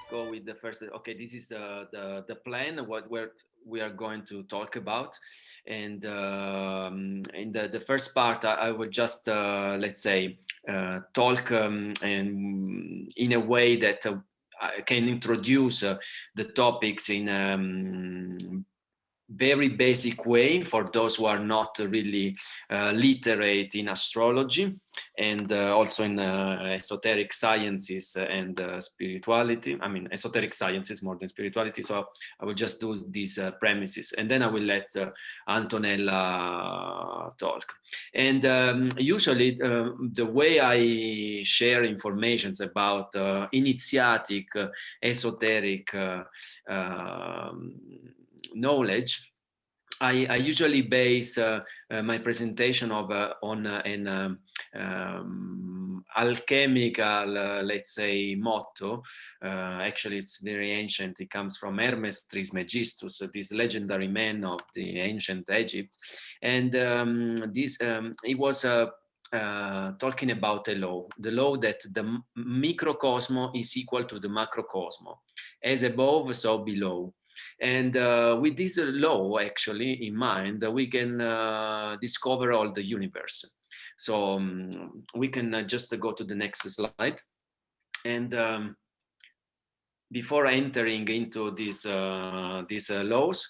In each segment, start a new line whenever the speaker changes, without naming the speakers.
let's go with the first. Okay, this is the plan. What we are going to talk about, and in the first part, I will just let's say talk and in a way that I can introduce the topics in very basic way for those who are not really literate in astrology and also in esoteric sciences and spirituality. I mean, esoteric sciences more than spirituality. So I will just do these premises, and then I will let Antonella talk. And usually the way I share informations about initiatic, esoteric knowledge, I usually base my presentation of on an alchemical, let's say, motto. Actually, it's very ancient. It comes from Hermes Trismegistus, this legendary man of the ancient Egypt, and this he was. Talking about a law, the law that the microcosmo is equal to the macrocosmo, as above, so below. And with this law actually in mind, we can discover all the universe. So we can just go to the next slide. And before entering into these laws,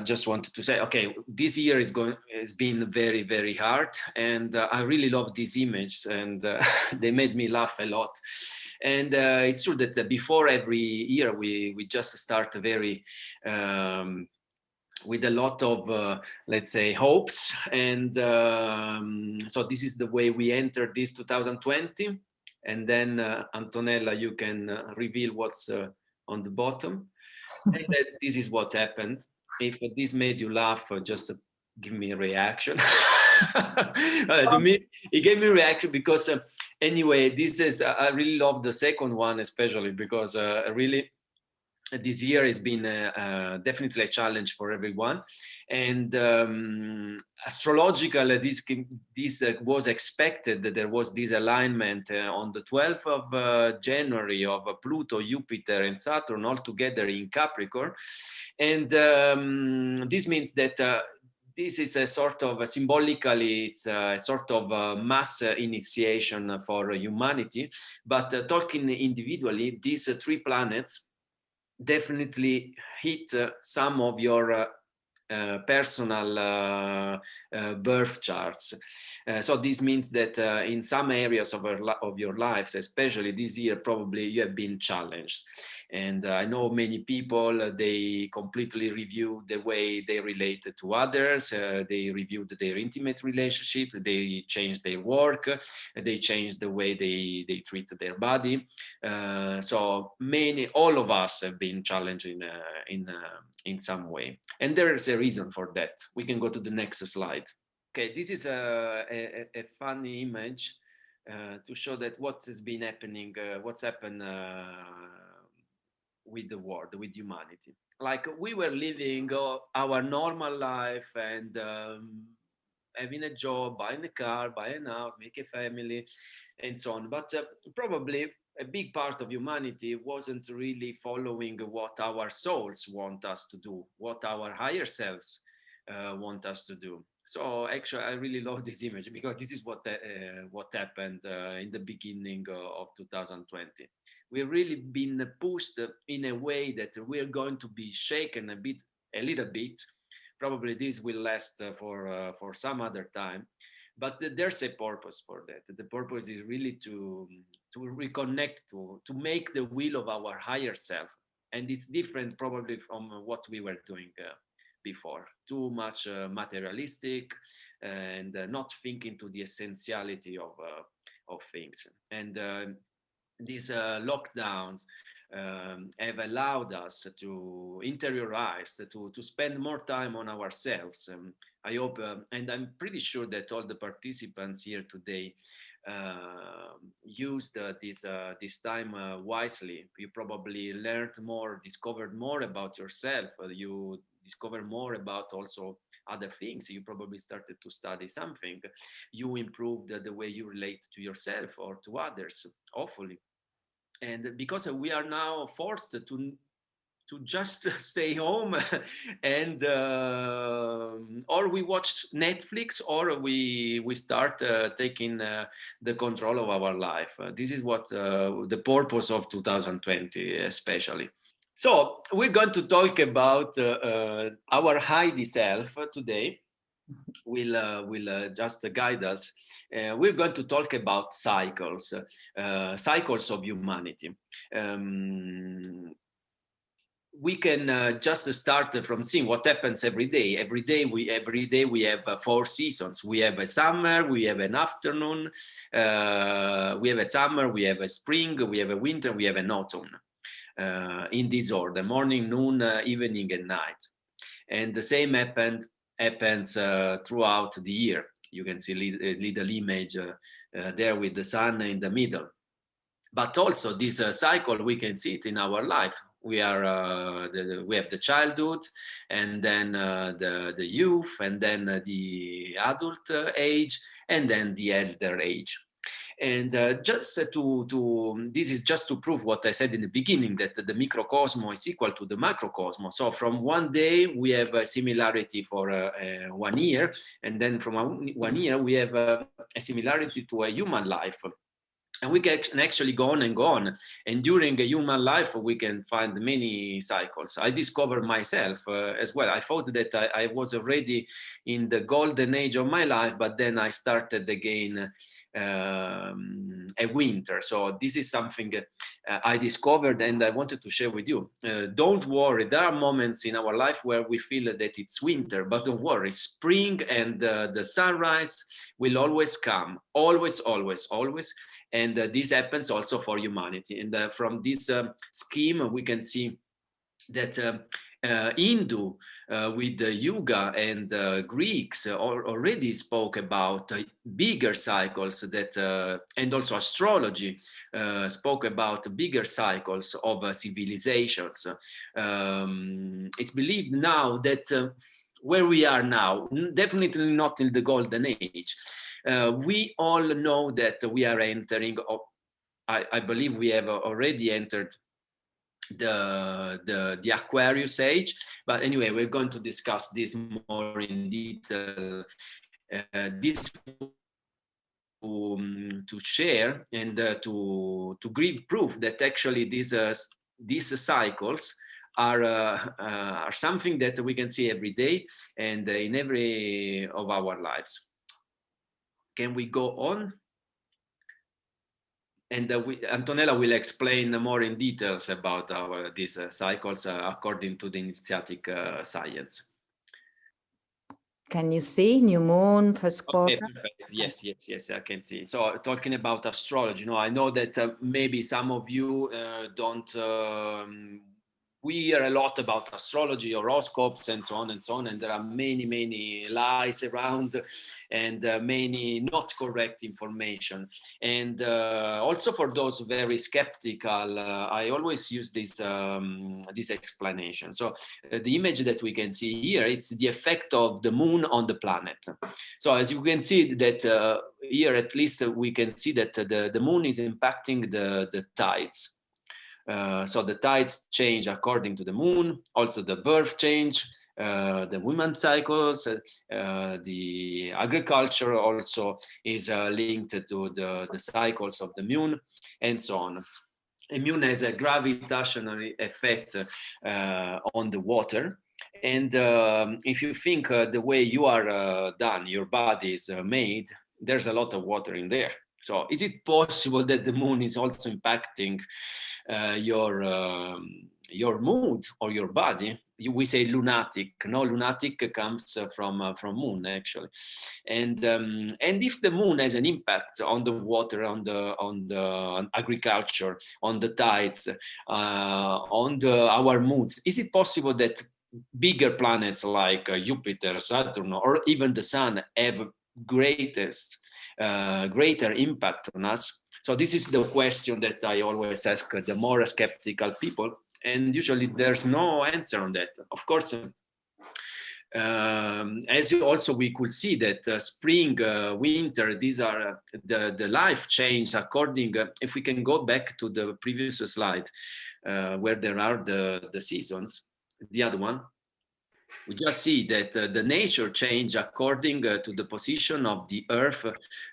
just wanted to say, okay, this year has been very, very hard, and I really love these images, and they made me laugh a lot. And it's true that before every year we just start very with a lot of let's say hopes, and so this is the way we enter this 2020. And then Antonella, you can reveal what's on the bottom. And that this is what happened. If this made you laugh, just give me a reaction. To me, it gave me a reaction because anyway, this is I really love the second one, especially because really this year has been definitely a challenge for everyone. And astrological, this was expected that there was this alignment on the 12th of January of Pluto, Jupiter, and Saturn all together in Capricorn. And this means that this is a sort of symbolically, it's a sort of mass initiation for humanity. But talking individually, these three planets definitely hit some of your personal birth charts. So this means that in some areas of your lives, especially this year, probably you have been challenged. And I know many people, they completely review the way they relate to others. They reviewed their intimate relationship. They changed their work. They changed the way they treat their body. So all of us have been challenged in some way. And there is a reason for that. We can go to the next slide. Okay, this is a funny image to show that what has been happening, what's happened with the world, with humanity. Like we were living our normal life and having a job, buying a car, buying a house, make a family, and so on. But probably a big part of humanity wasn't really following what our souls want us to do, what our higher selves want us to do. So actually, I really love this image because this is what happened in the beginning of 2020. We've really been pushed in a way that we're going to be shaken a little bit. Probably this will last for some other time, but there's a purpose for that. The purpose is really to reconnect, to make the will of our higher self, and it's different probably from what we were doing before. Too much materialistic and not thinking to the essentiality of things. And these lockdowns have allowed us to interiorize, to spend more time on ourselves. I hope, and I'm pretty sure that all the participants here today used this time wisely. You probably learned more, discovered more about yourself. You discovered more about also other things. You probably started to study something. You improved the way you relate to yourself or to others, hopefully. And because we are now forced to just stay home and or we watch Netflix or we start taking the control of our life. This is what the purpose of 2020 especially. So we're going to talk about our Heidi self today. Will just guide us. We're going to talk about cycles of humanity. Um, we can just start from seeing what happens every day. Every day we have 4 seasons. We have a summer, we have an afternoon, we have a summer, we have a spring, we have a winter, we have an autumn. In this order: morning, noon, evening, and night. And the same happens throughout the year. You can see a little image there with the sun in the middle. But also this cycle, we can see it in our life. We have the childhood, and then the youth, and then the adult age, and then the elder age. And just to this is just to prove what I said in the beginning, that the microcosmos is equal to the macrocosmos. So from one day we have a similarity for 1 year, and then from 1 year we have a similarity to a human life. And we can actually go on and go on. And during a human life, we can find many cycles. I discovered myself as well. I thought that I was already in the golden age of my life, but then I started again a winter. So this is something I discovered and I wanted to share with you. Don't worry, there are moments in our life where we feel that it's winter, but don't worry, spring and the sunrise will always come, always, always, always. And this happens also for humanity. And from this scheme, we can see that Hindu with the Yuga and Greeks already spoke about bigger cycles that, and also astrology spoke about bigger cycles of civilizations. It's believed now that where we are now, definitely not in the golden age. We all know that we are entering, I believe we have already entered the Aquarius age. But anyway, we're going to discuss this more in detail. This to share and to give proof that actually these cycles are something that we can see every day and in every of our lives. Can we go on? And Antonella will explain more in details about these cycles according to the initiatic science.
Can you see new moon, first quarter?
Okay, perfect. Yes, I can see. So talking about astrology, I know that maybe some of you don't. We hear a lot about astrology, horoscopes, and so on and so on, and there are many lies around, and many not correct information. And also for those very skeptical, I always use this explanation. So the image that we can see here, it's the effect of the moon on the planet. So as you can see that here, at least we can see that the moon is impacting the tides. So the tides change according to the moon, also the birth change, the women's cycles, the agriculture also is linked to the cycles of the moon, and so on. The moon has a gravitational effect on the water. And if you think the way you are done, your body is made, there's a lot of water in there. So is it possible that the moon is also impacting your mood or your body? We say lunatic. No, lunatic comes from moon actually. And if the moon has an impact on the water, on the agriculture, on the tides, on our moods, is it possible that bigger planets like Jupiter, Saturn, or even the Sun have greater impact on us? So this is the question that I always ask the more skeptical people, and usually there's no answer on that. Of course, As you also we could see that spring, winter, these are the life change according, if we can go back to the previous slide where there are the seasons, the other one, we just see that the nature change according to the position of the earth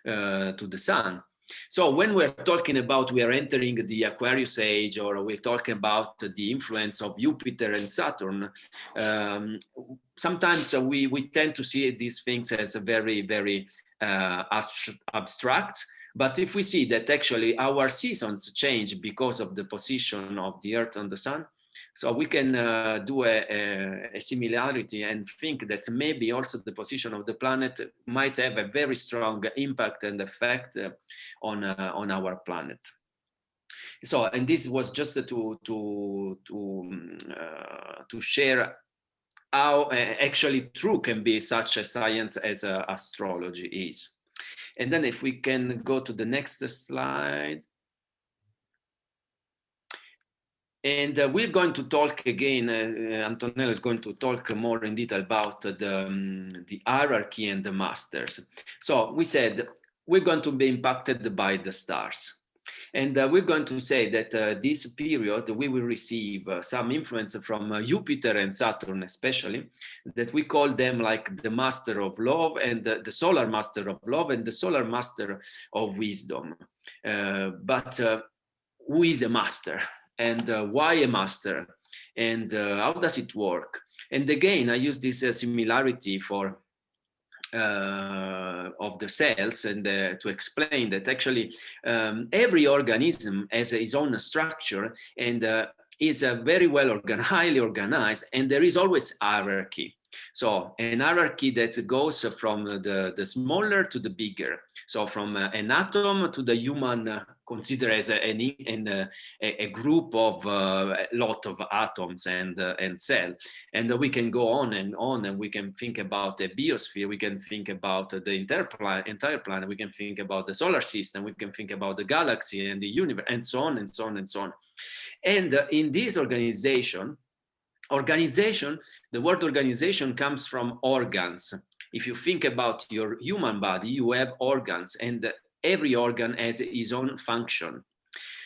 to the sun. So when we're talking about we are entering the Aquarius age, or we're talking about the influence of Jupiter and Saturn, sometimes we tend to see these things as a very abstract. But if we see that actually our seasons change because of the position of the earth and the sun, so we can do a similarity and think that maybe also the position of the planet might have a very strong impact and effect on our planet. So, and this was just to share how actually true can be such a science as astrology is. And then if we can go to the next slide. And we're going to talk again, Antonella is going to talk more in detail about the hierarchy and the masters. So we said we're going to be impacted by the stars. And we're going to say that this period we will receive some influence from Jupiter and Saturn especially, that we call them like the master of love and the solar master of love and the solar master of wisdom. But who is a master? And why a master, and how does it work? And again, I use this similarity for of the cells, and to explain that actually every organism has its own structure and is very well highly organized, and there is always hierarchy. So an hierarchy that goes from the smaller to the bigger. So from an atom to the human, consider as a group of a lot of atoms and cell. And we can go on, and we can think about the biosphere, we can think about the entire planet, we can think about the solar system, we can think about the galaxy and the universe, and so on and so on and so on. And in this organization, the word organization comes from organs. If you think about your human body, you have organs, and every organ has its own function.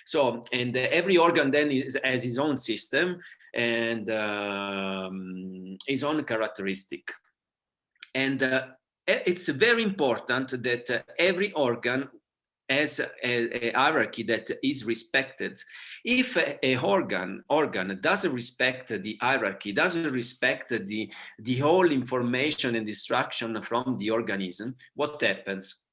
So, and every organ then has its own system and its own characteristic. And it's very important that every organ as a hierarchy that is respected. If a organ doesn't respect the hierarchy, doesn't respect the whole information and instruction from the organism, what happens?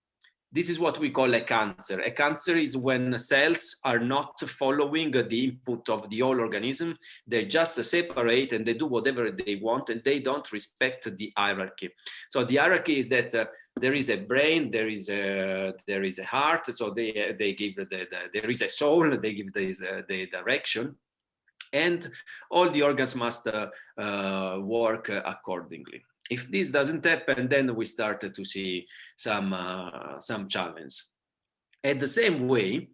This is what we call a cancer. A cancer is when cells are not following the input of the whole organism. They just separate and they do whatever they want, and they don't respect the hierarchy. So the hierarchy is that there is a brain, there is a heart. So they give there is a soul. They give the direction, and all the organs must work accordingly. If this doesn't happen, then we start to see some challenge. At the same way,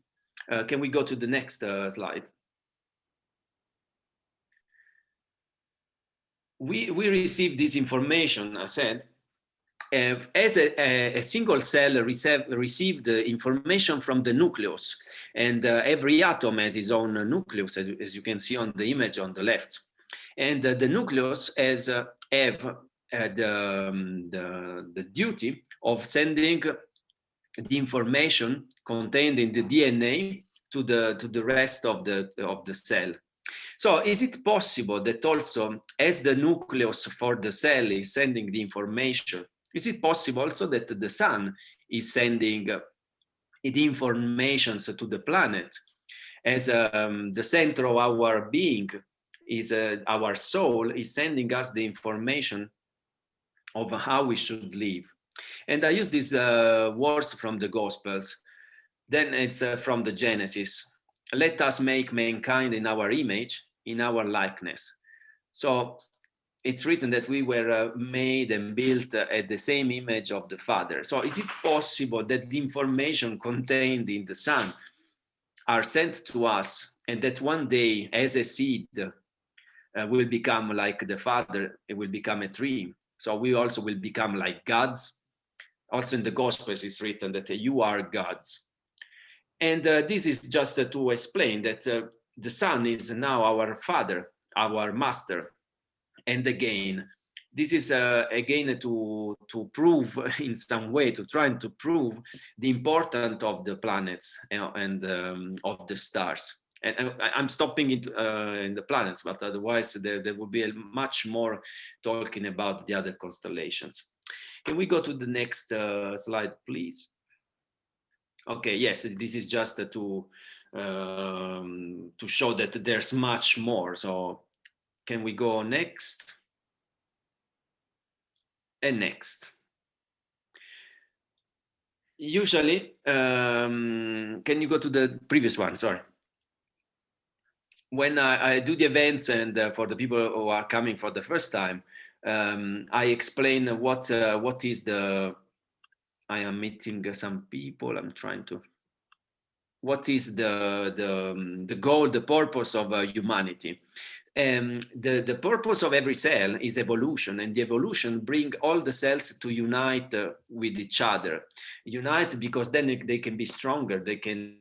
can we go to the next slide? We receive this information, I said, as a single cell received the information from the nucleus, and every atom has its own nucleus, as you can see on the image on the left. And the nucleus has the duty of sending the information contained in the DNA to the rest of the cell. So is it possible that also, as the nucleus for the cell is sending the information, is it possible also that the sun is sending the information to the planet? As the center of our being is our soul is sending us the information of how we should live. And I use these words from the Gospels. Then it's from the Genesis. Let us make mankind in our image, in our likeness. So it's written that we were made and built at the same image of the Father. So is it possible that the information contained in the Son are sent to us, and that one day, as a seed, will become like the Father, it will become a tree? So we also will become like gods. Also in the Gospels it's written that you are gods. And this is just to explain that the Sun is now our father, our master. And again, this is again to prove in some way, to try to prove the importance of the planets and of the stars. And I'm stopping it in the planets, but otherwise there will be much more talking about the other constellations. Can we go to the next slide, please? Okay, yes, this is just to show that there's much more. So can we go next? And next. Usually, can you go to the previous one? Sorry. When I do the events, and for the people who are coming for the first time, I explain what is the. I am meeting some people. I'm trying to. What is the goal, the purpose of humanity? The purpose of every cell is evolution, and the evolution bring all the cells to unite with each other. Unite because then they can be stronger, they can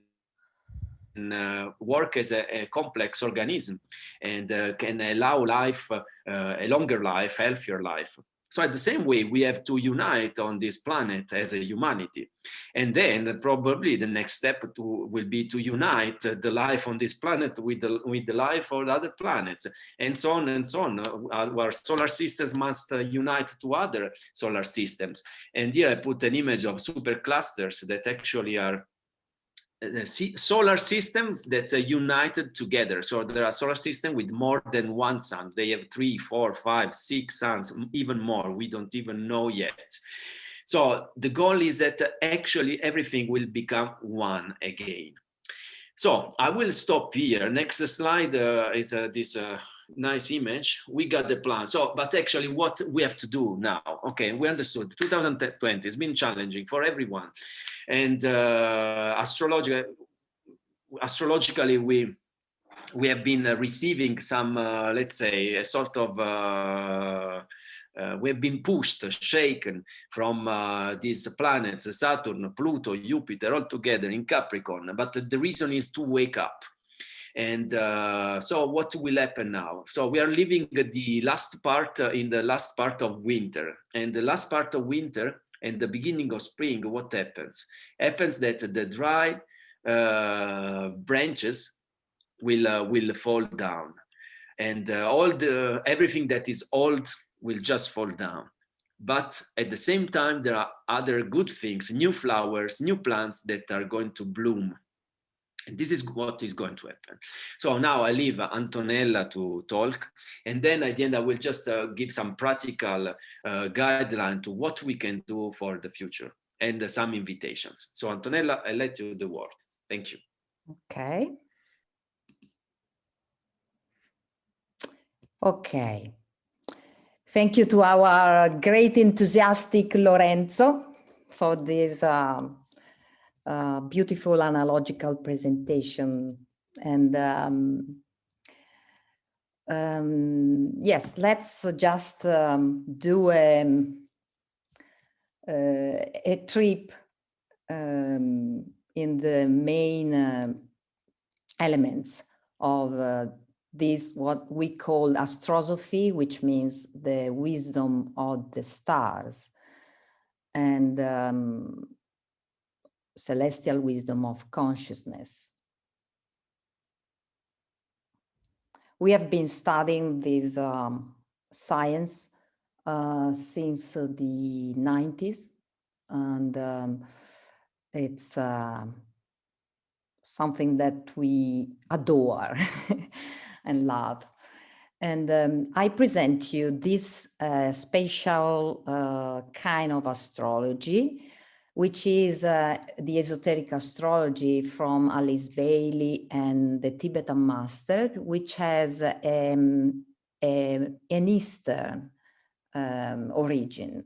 work as a complex organism, and can allow life, a longer life, healthier life. So at the same way, we have to unite on this planet as a humanity. And then probably the next step will be to unite the life on this planet with the life on other planets, and so on and so on. Our solar systems must unite to other solar systems. And here I put an image of superclusters that actually are solar systems that are united together. So there are solar systems with more than one sun. They have 3, 4, 5, 6 suns, even more. We don't even know yet. So the goal is that actually everything will become one again. So I will stop here. Next slide is this nice image. We got the plan. So, but actually what we have to do now, okay, we understood 2020 has been challenging for everyone. And astrologically, we have been receiving some, let's say, a sort of, we have been pushed, shaken from these planets, Saturn, Pluto, Jupiter, all together in Capricorn. But the reason is to wake up. And so what will happen now? So we are living the last part in the last part of winter. And the last part of winter and the beginning of spring, what happens? Happens that the dry branches will fall down, and everything that is old will just fall down. But at the same time, there are other good things, new flowers, new plants that are going to bloom. And this is what is going to happen. So now I leave Antonella to talk, and then at the end I will just give some practical guideline to what we can do for the future, and some invitations. So Antonella, I let you the word. Thank you.
Okay. Okay. Thank you to our great enthusiastic Lorenzo for this beautiful analogical presentation. And yes, let's just do a trip in the main elements of this, what we call Astrosophy, which means the wisdom of the stars, and celestial wisdom of consciousness. We have been studying this science since the 90s, and it's something that we adore and love. And I present you this special kind of astrology, which is the esoteric astrology from Alice Bailey and the Tibetan master, which has an Eastern origin.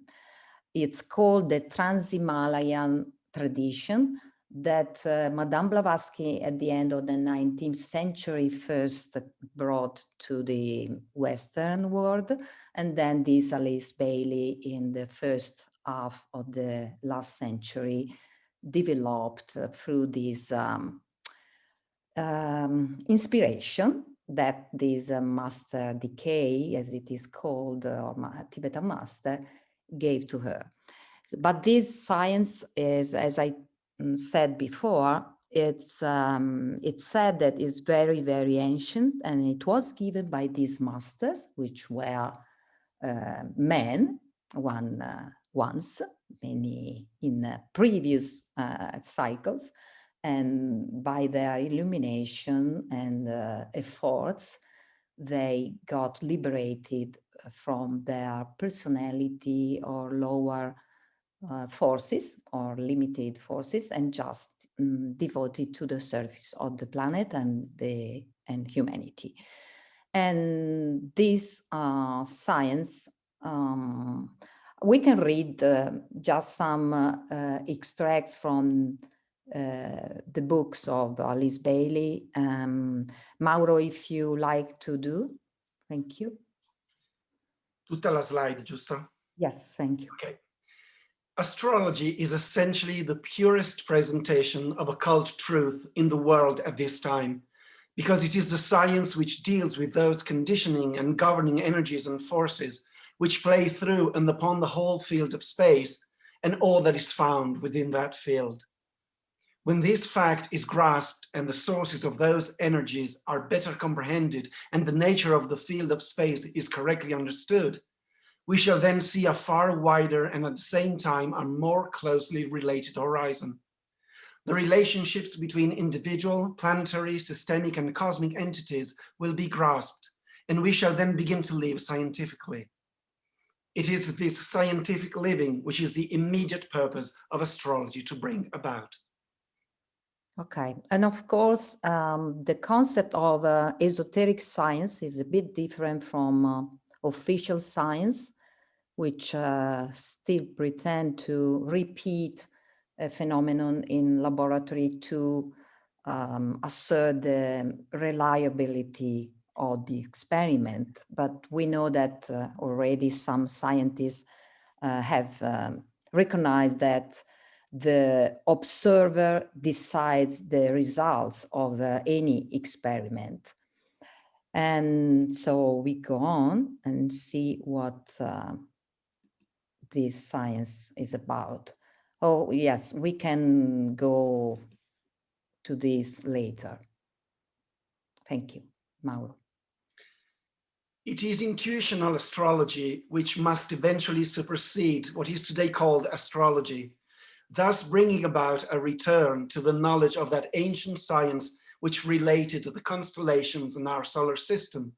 It's called the Trans-Himalayan tradition, that Madame Blavatsky at the end of the 19th century first brought to the Western world, and then this Alice Bailey in the first half of the last century developed through this inspiration that this master decay, as it is called, or Tibetan master, gave to her. But this science is, as I said before, it's said that it's very, very ancient, and it was given by these masters, which were men, once, many in previous cycles, and by their illumination and efforts, they got liberated from their personality or lower forces or limited forces, and just devoted to the service of the planet and humanity. And this science, we can read just some extracts from the books of Alice Bailey. Mauro, if you like to do, thank you.
Tutta la slide, giusto?
Yes, thank you.
Okay. Astrology is essentially the purest presentation of occult truth in the world at this time, because it is the science which deals with those conditioning and governing energies and forces which play through and upon the whole field of space and all that is found within that field. When this fact is grasped and the sources of those energies are better comprehended and the nature of the field of space is correctly understood, we shall then see a far wider and at the same time a more closely related horizon. The relationships between individual, planetary, systemic, and cosmic entities will be grasped, and we shall then begin to live scientifically. It is this scientific living which is the immediate purpose of astrology to bring about.
Okay, and of course, the concept of esoteric science is a bit different from official science, which still pretend to repeat a phenomenon in laboratory to assert the reliability of the experiment. But we know that already some scientists have recognized that the observer decides the results of any experiment. And so we go on and see what this science is about. Oh, yes, we can go to this later. Thank you, Mauro.
It is intuitional astrology which must eventually supersede what is today called astrology, thus bringing about a return to the knowledge of that ancient science which related to the constellations in our solar system,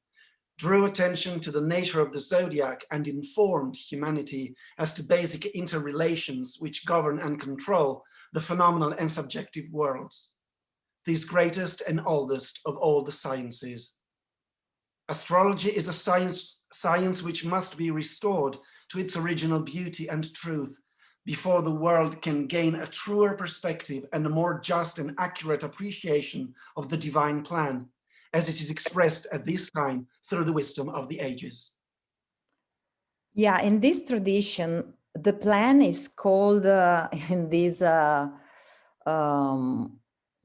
drew attention to the nature of the zodiac, and informed humanity as to basic interrelations which govern and control the phenomenal and subjective worlds, these greatest and oldest of all the sciences. Astrology is a science which must be restored to its original beauty and truth before the world can gain a truer perspective and a more just and accurate appreciation of the divine plan, as it is expressed at this time through the wisdom of the ages.
Yeah, in this tradition, the plan is called in this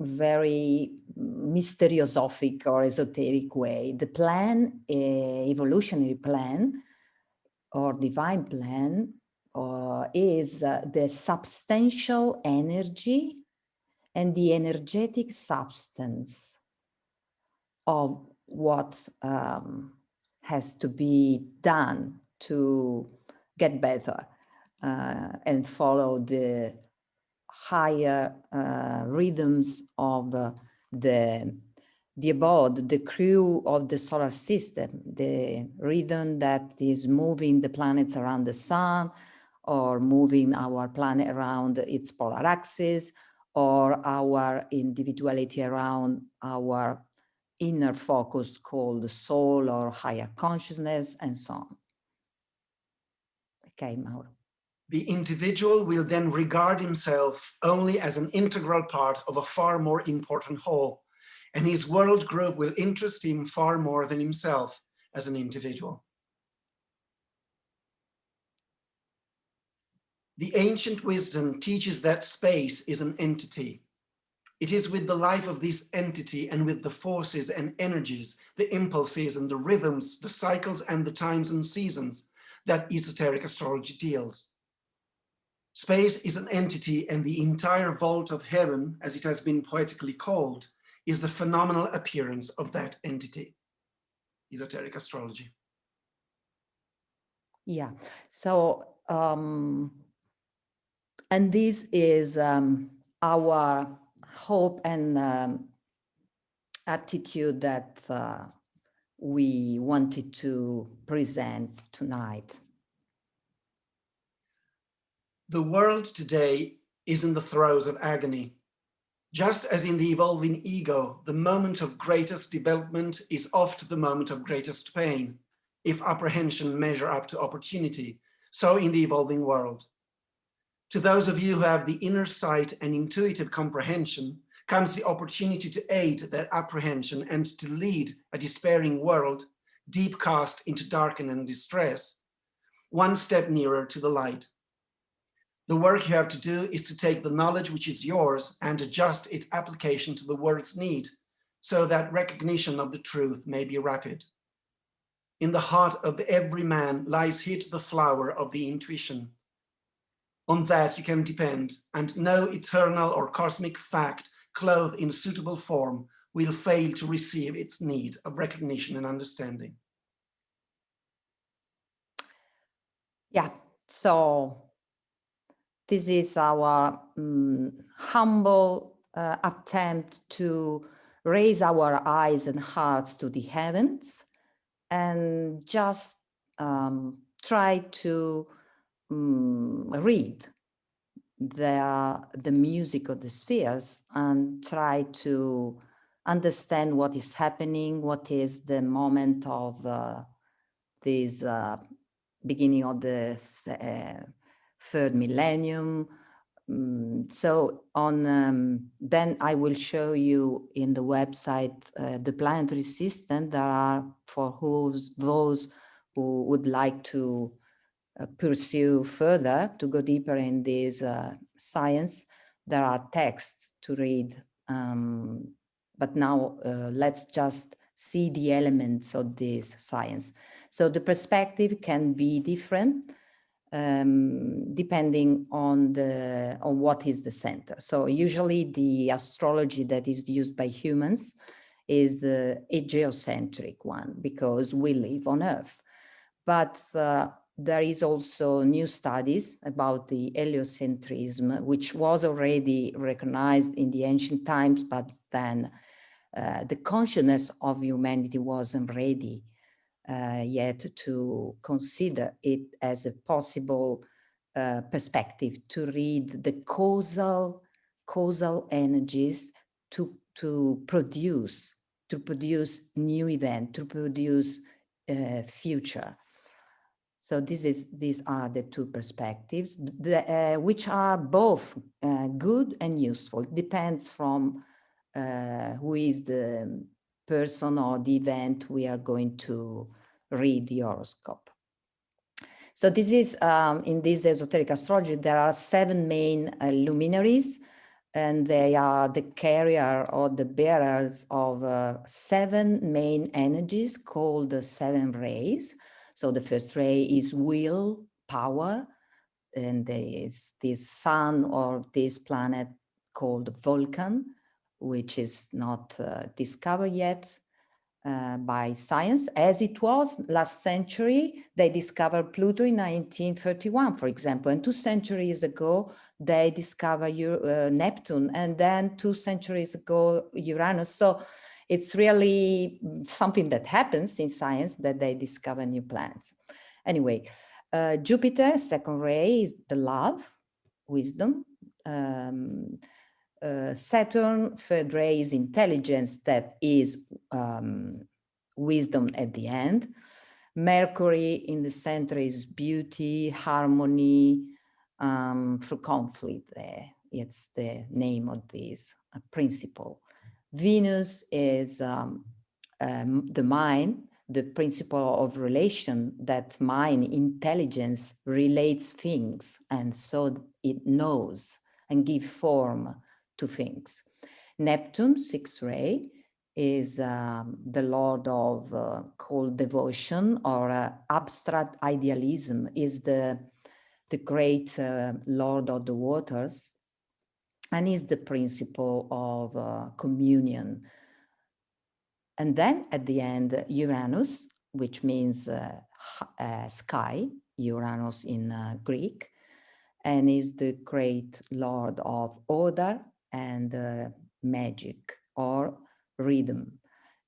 very mysteriosophic or esoteric way. The plan, evolutionary plan or divine plan, is the substantial energy and the energetic substance of what has to be done to get better and follow the higher rhythms of the abode, the crew of the solar system, the rhythm that is moving the planets around the sun, or moving our planet around its polar axis, or our individuality around our inner focus called the soul or higher consciousness, and so on. Okay, Mauro.
The individual will then regard himself only as an integral part of a far more important whole, and his world group will interest him far more than himself as an individual. The ancient wisdom teaches that space is an entity. It is with the life of this entity and with the forces and energies, the impulses and the rhythms, the cycles and the times and seasons that esoteric astrology deals. Space is an entity, and the entire vault of heaven, as it has been poetically called, is the phenomenal appearance of that entity. Esoteric astrology.
Yeah, so, and this is our hope and attitude that we wanted to present tonight.
The world today is in the throes of agony. Just as in the evolving ego, the moment of greatest development is oft the moment of greatest pain, if apprehension measure up to opportunity, so in the evolving world. To those of you who have the inner sight and intuitive comprehension, comes the opportunity to aid that apprehension and to lead a despairing world, deep cast into darkness and distress, one step nearer to the light. The work you have to do is to take the knowledge which is yours and adjust its application to the world's need, so that recognition of the truth may be rapid. In the heart of every man lies hid the flower of the intuition. On that you can depend, and no eternal or cosmic fact clothed in suitable form will fail to receive its need of recognition and understanding.
Yeah, so this is our humble attempt to raise our eyes and hearts to the heavens and just try to read the music of the spheres and try to understand what is happening, what is the moment of this beginning of the third millennium. So on then I will show you in the website the planetary system that are for those who would like to pursue further, to go deeper in this science. There are texts to read, but now let's just see the elements of this science. So the perspective can be different depending on what is the center. So usually the astrology that is used by humans is the geocentric one, because we live on Earth. But there is also new studies about the heliocentrism, which was already recognized in the ancient times, but then the consciousness of humanity wasn't ready yet to consider it as a possible perspective to read the causal energies to produce new event, to produce future. So these are the two perspectives, which are both good and useful. It depends from who is the person or the event we are going to read the horoscope. So this is, in this esoteric astrology, there are 7 main luminaries, and they are the carrier or the bearers of 7 main energies called the 7 rays. So the first ray is will, power, and there is this sun or this planet called Vulcan, which is not discovered yet by science, as it was last century. They discovered Pluto in 1931, for example, and 2 centuries ago they discovered Neptune, and then 2 centuries ago Uranus. So it's really something that happens in science, that they discover new planets. Anyway, Jupiter, second ray, is the love, wisdom. Saturn, third ray, is intelligence, that is wisdom at the end. Mercury in the center is beauty, harmony, through conflict. It's the name of this principle. Venus is the mind, the principle of relation, that mind intelligence relates things, and so it knows and gives form to things. Neptune, sixth ray, is the lord of cold devotion, or abstract idealism, is the great lord of the waters, and is the principle of communion. And then at the end, Uranus, which means sky, Uranus in Greek, and is the great lord of order and magic or rhythm,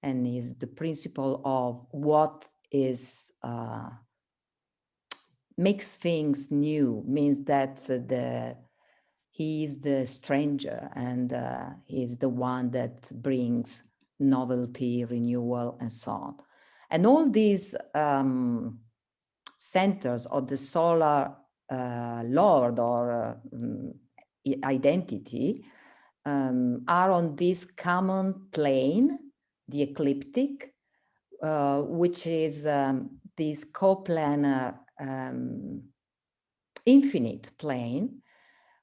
and is the principle of what is makes things new, means that he is the stranger, and he is the one that brings novelty, renewal, and so on. And all these centers of the solar lord or identity are on this common plane, the ecliptic, which is this coplanar infinite plane,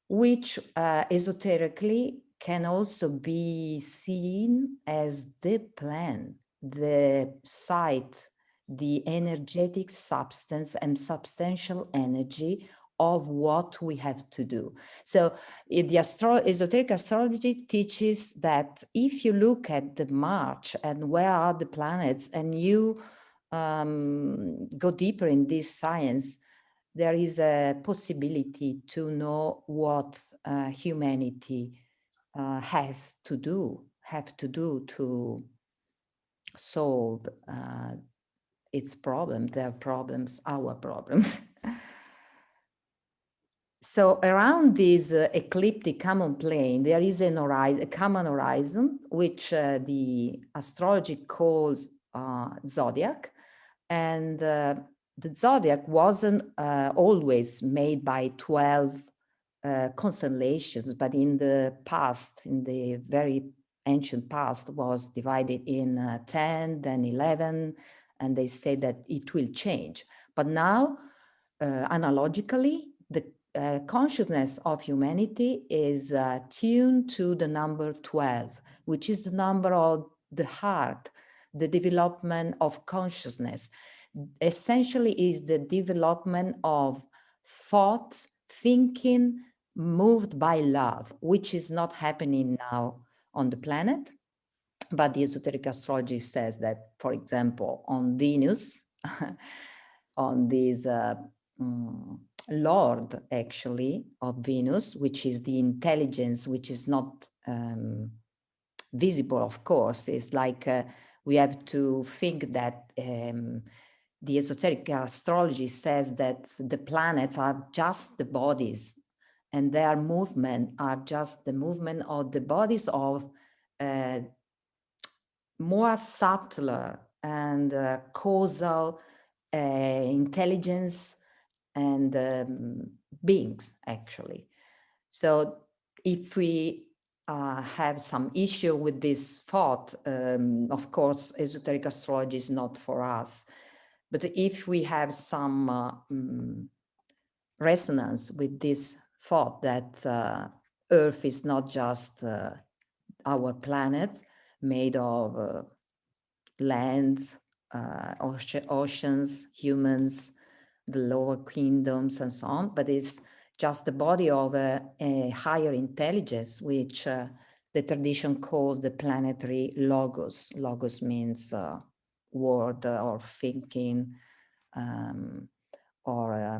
which esoterically can also be seen as the plan, the site, the energetic substance and substantial energy of what we have to do. So the esoteric astrology teaches that if you look at the March and where are the planets, and you go deeper in this science, there is a possibility to know what humanity have to do to solve its problem, their problems, our problems. So around this ecliptic common plane, there is a common horizon, which the astrology calls zodiac. And the zodiac wasn't always made by 12 constellations, but in the past, in the very ancient past, was divided in 10, then 11, and they say that it will change. But now, analogically, the consciousness of humanity is tuned to the number 12, which is the number of the heart, the development of consciousness. Essentially is the development of thought, thinking, moved by love, which is not happening now on the planet. But the esoteric astrology says that, for example, on Venus, on this Lord, actually, of Venus, which is the intelligence, which is not visible, of course. It's like we have to think that the esoteric astrology says that the planets are just the bodies, and their movement are just the movement of the bodies of more subtler and causal intelligence and beings, actually. So if we have some issue with this thought, of course, esoteric astrology is not for us. But if we have some resonance with this thought that Earth is not just our planet made of lands, oceans, humans, the lower kingdoms, and so on, but it's just the body of a higher intelligence, which the tradition calls the planetary logos. Logos means word or thinking or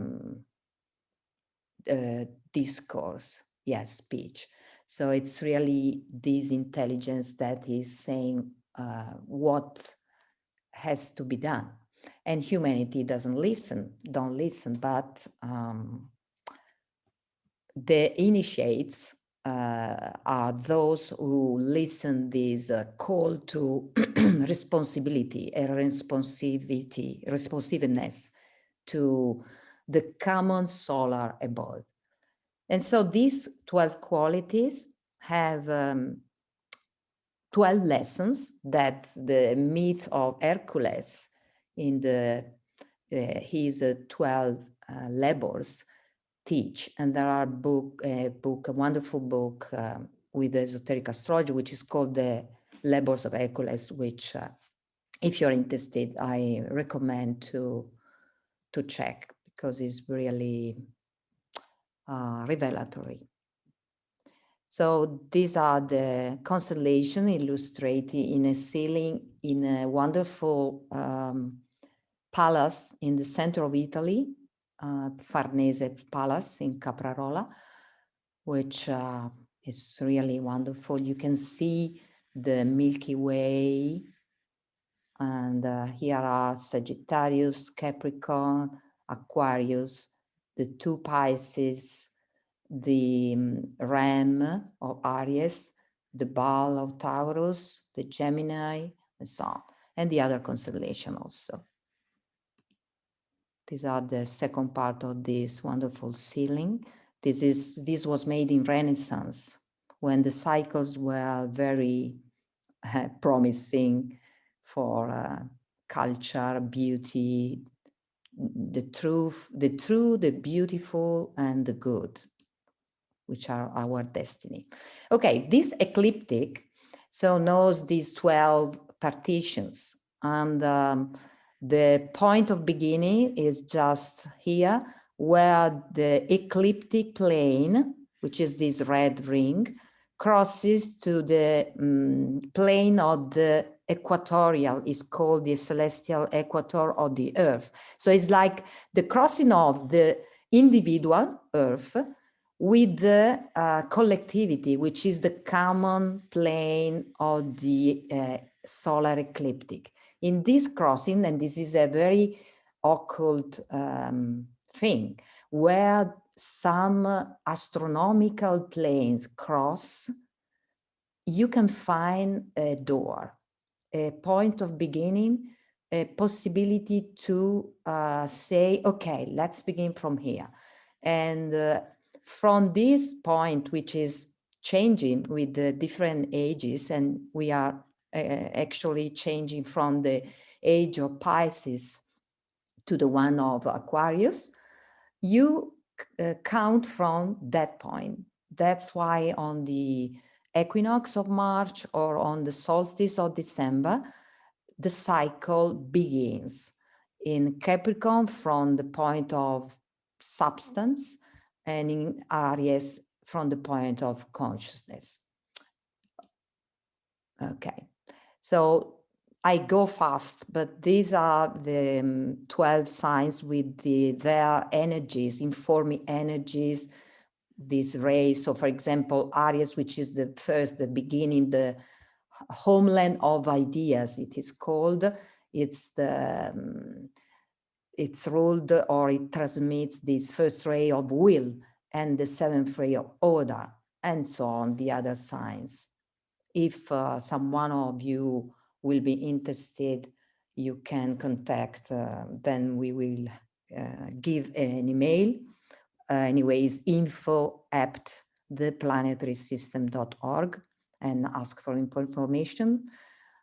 discourse, yes, speech. So it's really this intelligence that is saying what has to be done. And humanity don't listen, but the initiates are those who listen this call to responsibility and responsiveness to the common solar abode. And so these 12 qualities have 12 lessons that the myth of Hercules in his 12 labors teach. And there are a wonderful book with esoteric astrology, which is called the Labors of Hercules, which if you're interested, I recommend to check, because it's really revelatory. So these are the constellations illustrated in a ceiling in a wonderful palace in the center of Italy, Farnese Palace in Caprarola, which is really wonderful. You can see the Milky Way, and here are Sagittarius, Capricorn, Aquarius, the two Pisces, the Ram of Aries, the Bull of Taurus, the Gemini, and so on, and the other constellation also. These are the second part of this wonderful ceiling. This was made in Renaissance, when the cycles were very promising for culture, beauty, the truth, the beautiful, and the good, which are our destiny. Okay, this ecliptic so knows these 12 partitions, and the point of beginning is just here, where the ecliptic plane, which is this red ring, crosses to the plane of the equatorial, is called the celestial equator of the Earth. So it's like the crossing of the individual Earth with the collectivity, which is the common plane of the solar ecliptic. In this crossing, and this is a very occult thing, where some astronomical planes cross, you can find a door, a point of beginning, a possibility to say, okay, let's begin from here. And from this point, which is changing with the different ages, and we are actually changing from the age of Pisces to the one of Aquarius, you count from that point. That's why on the equinox of March or on the solstice of December, the cycle begins in Capricorn from the point of substance, and in Aries from the point of consciousness. Okay, so I go fast, but these are the 12 signs with their energies, informing energies, these rays. So for example, Aries, which is the first, the beginning, the homeland of ideas, it is called. It's ruled, or it transmits this first ray of will and the seventh ray of order, and so on, the other signs. If someone of you will be interested, you can contact, then we will give an email. Anyway, it's info@theplanetarySystem.org, and ask for information.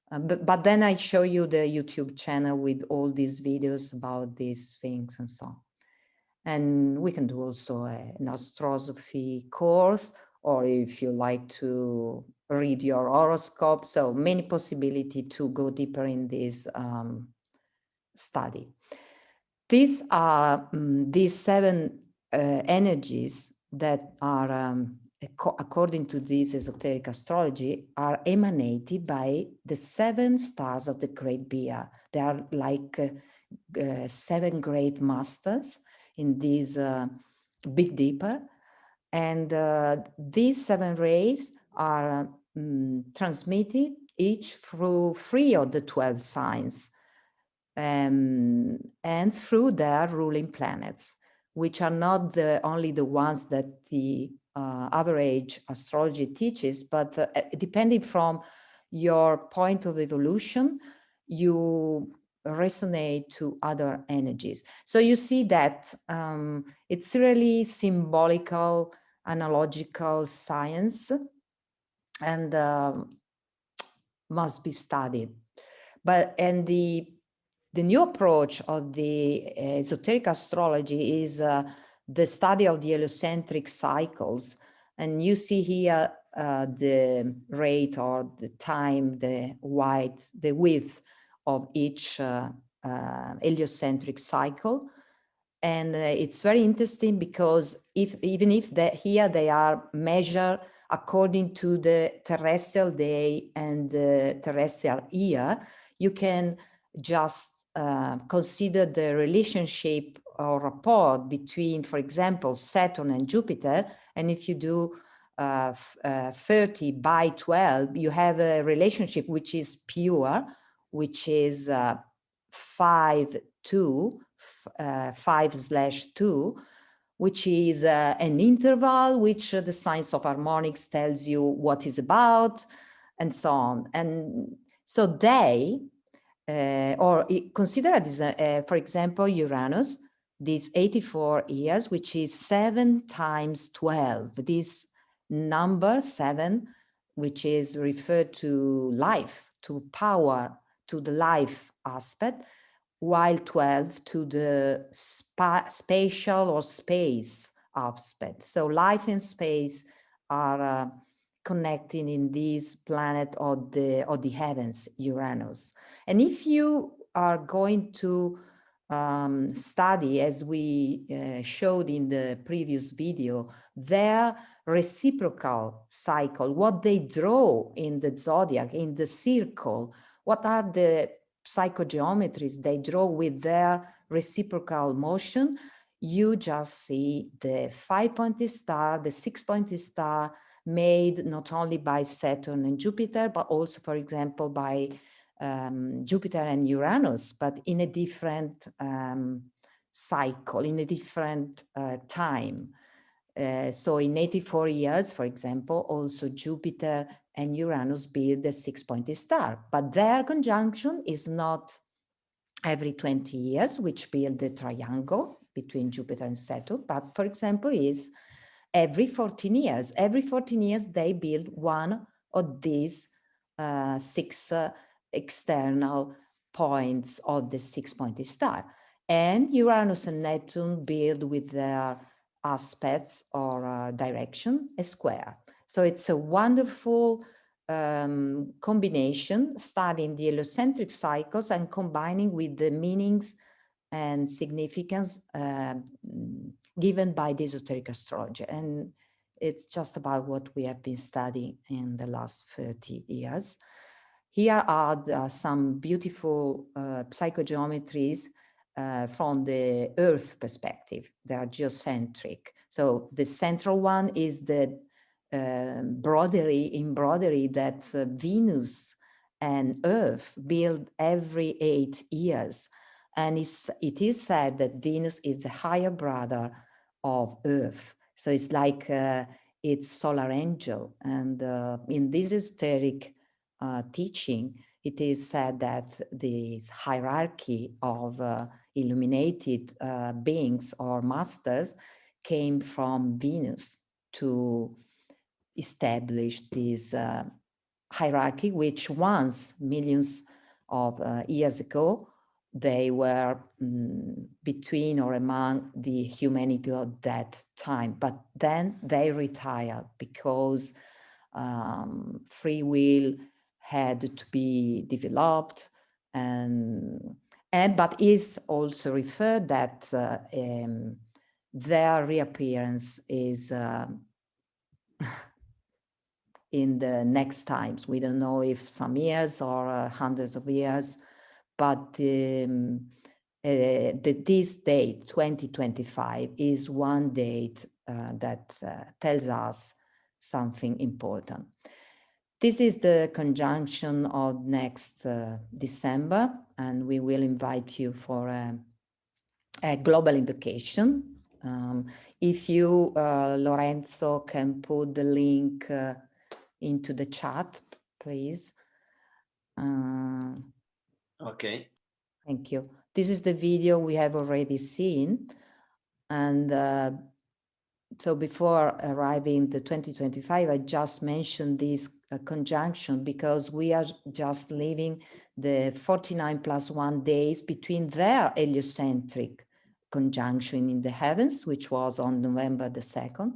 But then I show you the YouTube channel with all these videos about these things and so on. And we can do also an Astrosophy course, or if you like to read your horoscope. So many possibility to go deeper in this study. These are these 7 energies that are, according to this esoteric astrology, are emanated by the 7 stars of the Great Bear. They are like 7 great masters in this Big Dipper. And these 7 rays are transmitted each through 3 of the 12 signs, and through their ruling planets, which are not only the ones that the average astrology teaches, but depending from your point of evolution, you resonate to other energies. So you see that it's really symbolical analogical science and must be studied. And the new approach of the esoteric astrology is the study of the heliocentric cycles. And you see here the rate or the time, the width of each heliocentric cycle. And it's very interesting because even if here they are measured according to the terrestrial day and the terrestrial year, you can just consider the relationship or rapport between, for example, Saturn and Jupiter. And if you do 30 by 12, you have a relationship which is pure, which is 5/2, 5/2, which is an interval which the science of harmonics tells you what is about, and so on. And so they, or consider as, for example, Uranus, these 84 years, which is 7 times 12. This number 7, which is referred to life, to power, to the life aspect, while 12 to the spatial or space aspect. So life and space are connecting in this planet of the heavens, Uranus. And if you are going to study, as we showed in the previous video, their reciprocal cycle, what they draw in the zodiac, in the circle, what are the psychogeometries they draw with their reciprocal motion, you just see the 5-pointed star, the 6-pointed star, made not only by Saturn and Jupiter, but also, for example, by Jupiter and Uranus, but in a different cycle, in a different time. So in 84 years, for example, also Jupiter and Uranus build a 6-pointed star, but their conjunction is not every 20 years, which build the triangle between Jupiter and Saturn, but for example, is every 14 years. Every 14 years, they build one of these 6 external points of the 6-pointed star. And Uranus and Neptune build with their aspects or direction a square. So it's a wonderful combination, studying the heliocentric cycles and combining with the meanings and significance given by the esoteric astrology. And it's just about what we have been studying in the last 30 years. Here are some beautiful psychogeometries from the Earth perspective. They are geocentric. So the central one is the embroidery that Venus and Earth build every 8 years. And it is said that Venus is the higher brother of Earth. So it's like its solar angel. And in this esoteric teaching, it is said that this hierarchy of illuminated beings or masters came from Venus to establish this hierarchy, which once, millions of years ago, they were between or among the humanity of that time. But then they retired because free will had to be developed, but is also referred that their reappearance is in the next times. We don't know if some years or hundreds of years, but this date, 2025, is one date that tells us something important. This is the conjunction of next December, and we will invite you for a global invocation. If you, Lorenzo, can put the link into the chat, please.
Okay.
Thank you. This is the video we have already seen. And so before arriving the 2025, I just mentioned this conjunction because we are just living the 49+1 days between their heliocentric conjunction in the heavens, which was on November the 2nd,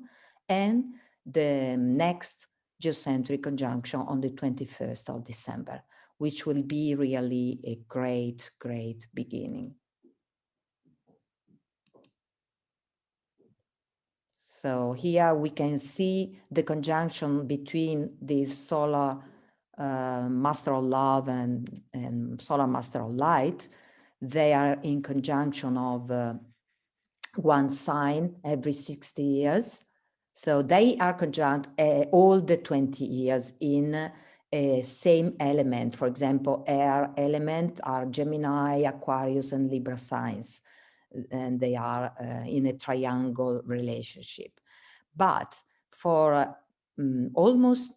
and the next geocentric conjunction on the 21st of December, which will be really a great, great beginning. So here we can see the conjunction between this solar master of love and solar master of light. They are in conjunction of one sign every 60 years. So they are conjunct all the 20 years in a same element. For example, air element are Gemini, Aquarius, and Libra signs, and they are in a triangle relationship. But for almost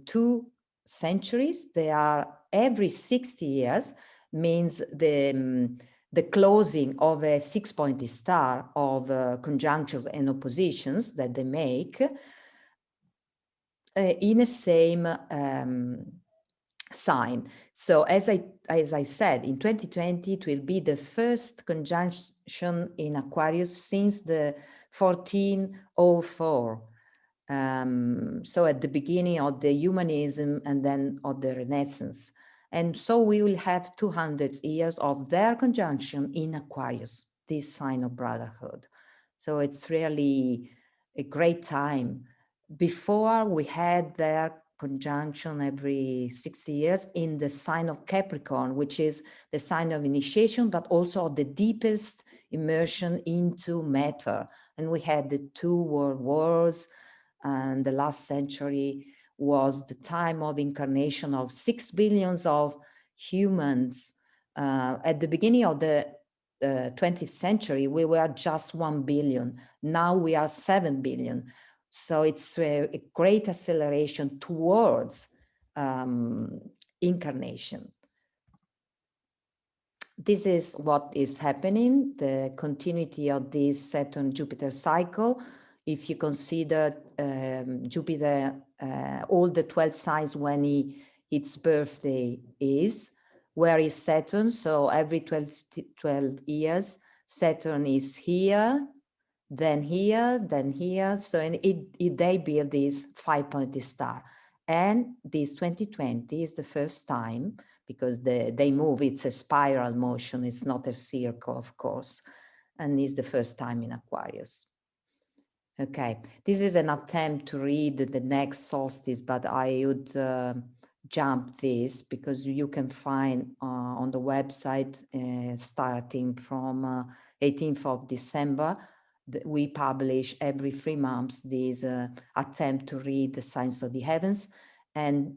2 centuries, they are every 60 years, means the closing of a 6-pointed star of conjunctions and oppositions that they make in the same sign. So as I said, in 2020, it will be the first conjunction in Aquarius since the 1404. So at the beginning of the humanism and then of the Renaissance. And so we will have 200 years of their conjunction in Aquarius, this sign of brotherhood. So it's really a great time. Before we had their conjunction every 60 years in the sign of Capricorn, which is the sign of initiation, but also the deepest immersion into matter. And we had the 2 world wars, and the last century was the time of incarnation of 6 billions of humans. At the beginning of the 20th century, we were just 1 billion. Now we are 7 billion. So it's a great acceleration towards incarnation. This is what is happening, the continuity of this Saturn-Jupiter cycle. If you consider Jupiter, all the 12 signs when its birthday is, where is Saturn? So every 12 years, Saturn is here, then here, then here. So they build this 5-pointed star. And this 2020 is the first time, because they move, it's a spiral motion, it's not a circle, of course, and it's the first time in Aquarius. Okay, this is an attempt to read the next solstice, but I would jump this because you can find on the website starting from 18th of December, we publish every 3 months this attempt to read the signs of the heavens and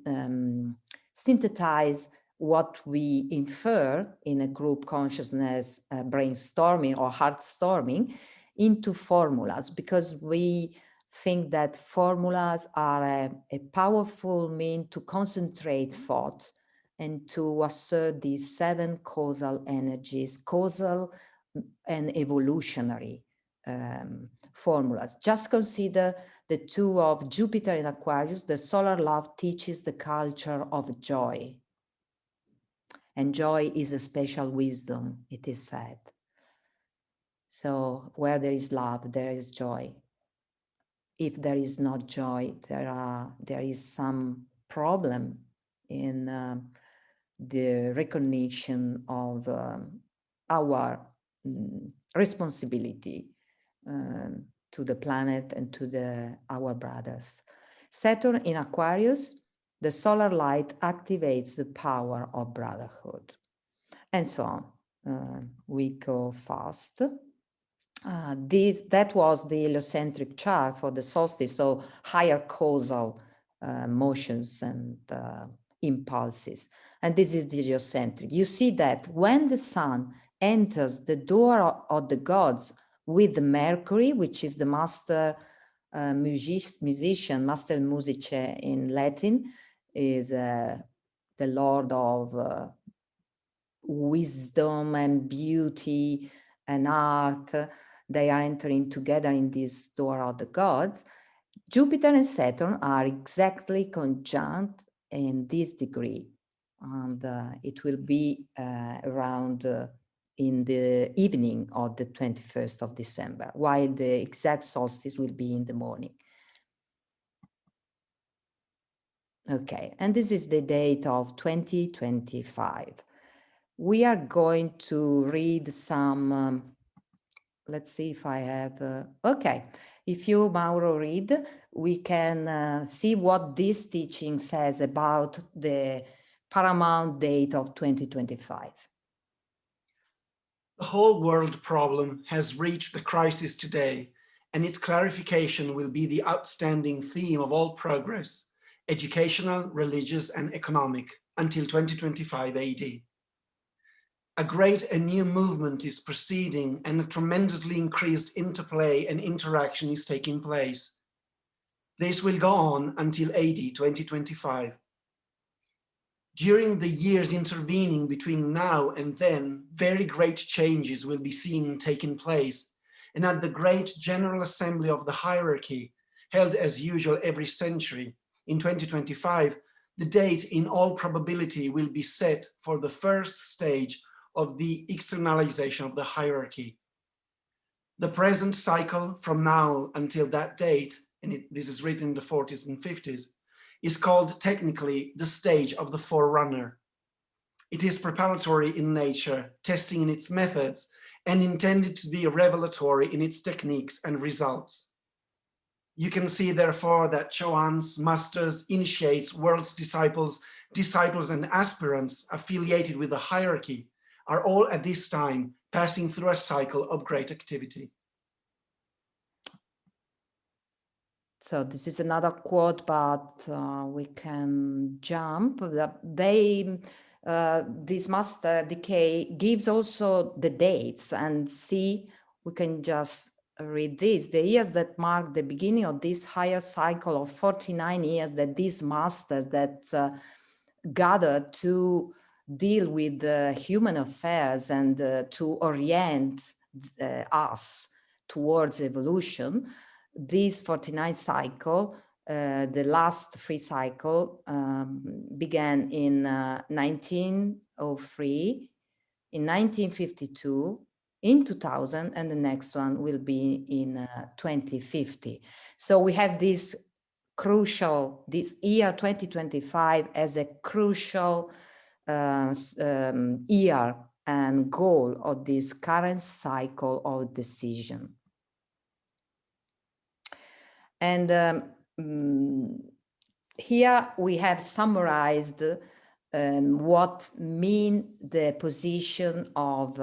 synthesize what we infer in a group consciousness brainstorming or heartstorming into formulas, because we think that formulas are a powerful means to concentrate thought and to assert these 7 causal energies, causal and evolutionary formulas. Just consider the 2 of Jupiter in Aquarius. The solar love teaches the culture of joy. And joy is a special wisdom, it is said. So where there is love, there is joy. If there is not joy, there is some problem in the recognition of our responsibility to the planet and to our brothers. Saturn in Aquarius, the solar light activates the power of brotherhood. And so on. We go fast. That was the heliocentric chart for the solstice, so higher causal motions and impulses. And this is the geocentric. You see that when the sun enters the door of the gods with Mercury, which is the master musician, master musice in Latin, is the lord of wisdom and beauty and art. they are entering together in this door of the gods. Jupiter and Saturn are exactly conjunct in this degree, and it will be around in the evening of the 21st of December, while the exact solstice will be in the morning. Okay, and this is the date of 2025. We are going to read some, let's see if I have, okay. If you, Mauro, read, we can see what this teaching says about the paramount date of 2025.
The whole world problem has reached the crisis today, and its clarification will be the outstanding theme of all progress, educational, religious, and economic, until 2025 AD. A great and new movement is proceeding, and a tremendously increased interplay and interaction is taking place. This will go on until AD 2025. During the years intervening between now and then, very great changes will be seen taking place, and at the great General Assembly of the Hierarchy, held as usual every century, in 2025, the date in all probability will be set for the first stage of the externalization of the hierarchy. The present cycle from now until that date, and this is written in the 40s and 50s, is called technically the stage of the forerunner. It is preparatory in nature, testing in its methods, and intended to be revelatory in its techniques and results. You can see, therefore, that Choans, masters, initiates, world's disciples, disciples and aspirants affiliated with the hierarchy are all at this time passing through a cycle of great activity.
So this is another quote, but we can jump. This master decay gives also the dates, and see, we can just read this. The years that mark the beginning of this higher cycle of 49 years that these masters that gathered to deal with human affairs and to orient us towards evolution. This 49 cycle, the last free cycle, began in 1903, in 1952, in 2000, and the next one will be in 2050. So we have this crucial, this year 2025 as a crucial year and goal of this current cycle of decision. And here we have summarized what mean the position of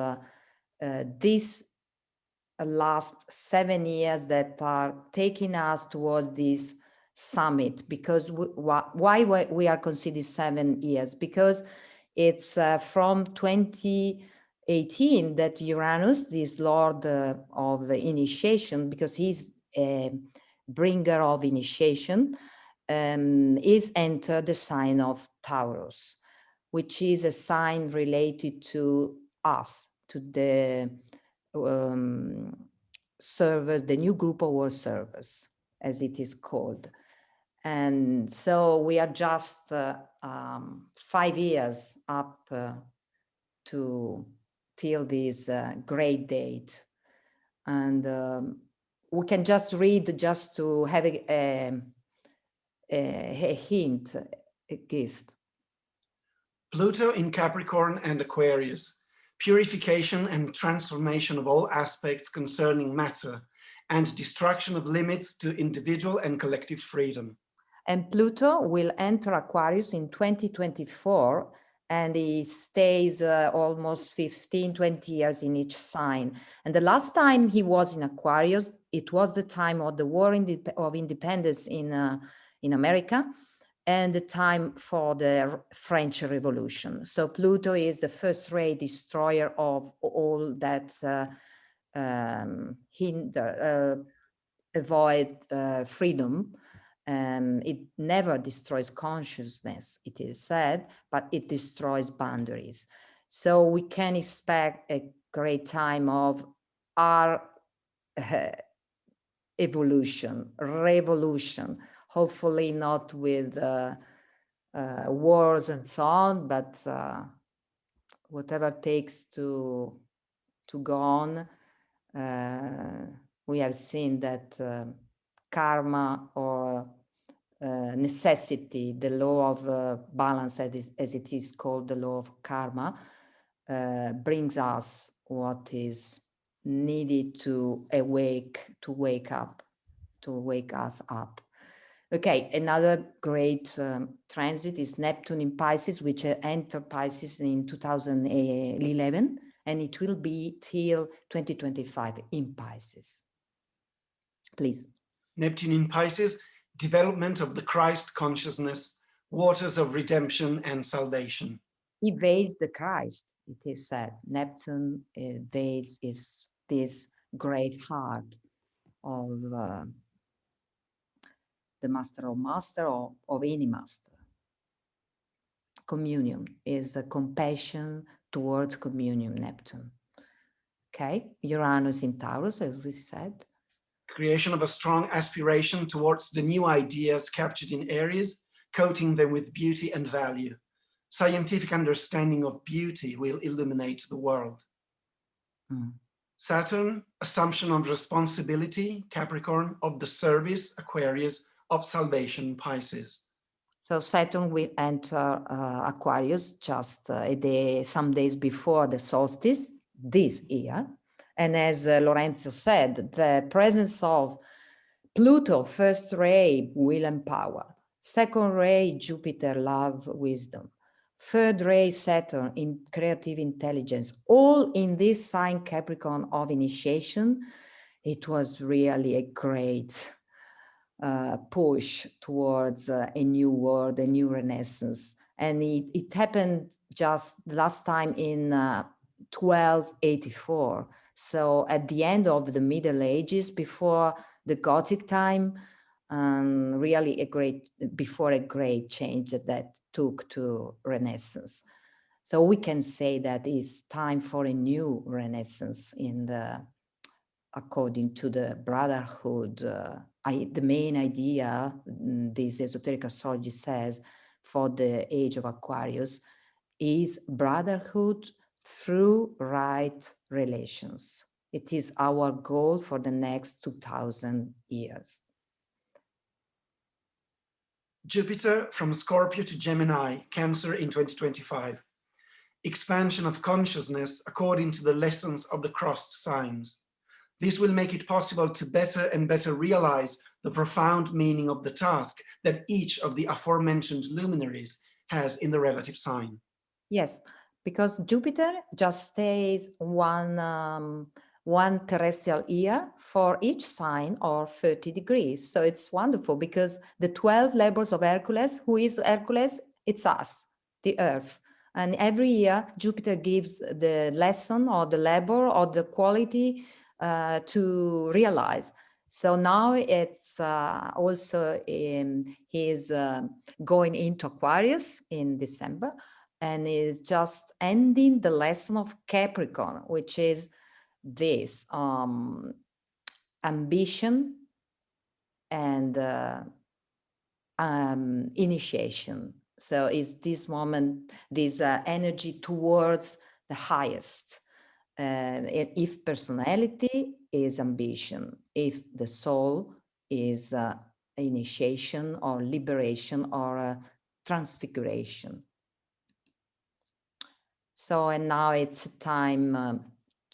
this last 7 years that are taking us towards this summit. Because why we are considered 7 years? Because it's from 2018 that Uranus, this lord of initiation, because he's a bringer of initiation, is entered the sign of Taurus, which is a sign related to us, to the servers, the new group of world servers, as it is called. And so we are just 5 years up to till this great date. And we can just read just to have a hint, a gift.
Pluto in Capricorn and Aquarius, purification and transformation of all aspects concerning matter, and destruction of limits to individual and collective freedom.
And Pluto will enter Aquarius in 2024, and he stays almost 15, 20 years in each sign. And the last time he was in Aquarius, it was the time of the War of Independence in America, and the time for the French Revolution. So Pluto is the first ray destroyer of all that avoid freedom. It never destroys consciousness, it is said, but it destroys boundaries. So we can expect a great time of our evolution, revolution, hopefully not with wars and so on, but whatever takes to go on. We have seen that karma or necessity, the law of balance, as it is called, the law of karma, brings us what is needed to wake us up. Okay, another great transit is Neptune in Pisces, which entered Pisces in 2011, and it will be till 2025 in Pisces. Please.
Neptune in Pisces, development of the Christ consciousness, waters of redemption and salvation.
He veils the Christ, it is said. Neptune veils is this great heart of the master of any master. Communion is a compassion towards communion, Neptune. Okay, Uranus in Taurus, as we said.
Creation of a strong aspiration towards the new ideas captured in Aries, coating them with beauty and value. Scientific understanding of beauty will illuminate the world. Saturn, assumption of responsibility, Capricorn, of the service, Aquarius, of salvation, Pisces.
So Saturn will enter Aquarius just some days before the solstice this year. And as Lorenzo said, the presence of Pluto, first ray, will empower. Second ray, Jupiter, love, wisdom. Third ray, Saturn, in creative intelligence. All in this sign, Capricorn, of initiation. It was really a great push towards a new world, a new renaissance. And it happened just last time in 1284. So at the end of the Middle Ages, before the Gothic time, really before a great change that took to Renaissance. So we can say that it's time for a new Renaissance according to the brotherhood. The main idea, this esoteric astrology says, for the age of Aquarius is brotherhood through right relations. It is our goal for the next 2000 years.
Jupiter from Scorpio to Gemini, Cancer in 2025. Expansion of consciousness according to the lessons of the crossed signs. This will make it possible to better and better realize the profound meaning of the task that each of the aforementioned luminaries has in the relative sign.
Yes, because Jupiter just stays one terrestrial year for each sign, or 30 degrees. So it's wonderful because the 12 labors of Hercules, who is Hercules? It's us, the Earth. And every year, Jupiter gives the lesson or the labor or the quality to realize. So now it's also he's going into Aquarius in December, and is just ending the lesson of Capricorn, which is this ambition and initiation. So is this moment, this energy towards the highest. If personality is ambition, if the soul is initiation or liberation or transfiguration. So, and now it's time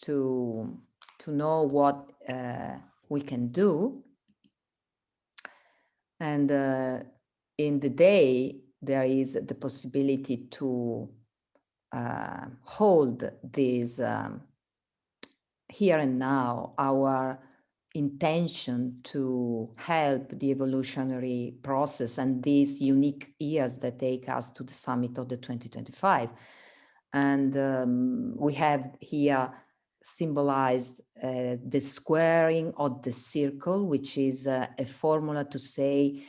to know what we can do. And in the day, there is the possibility to hold this here and now, our intention to help the evolutionary process and these unique years that take us to the summit of the 2025. And we have here symbolized the squaring of the circle, which is a formula to say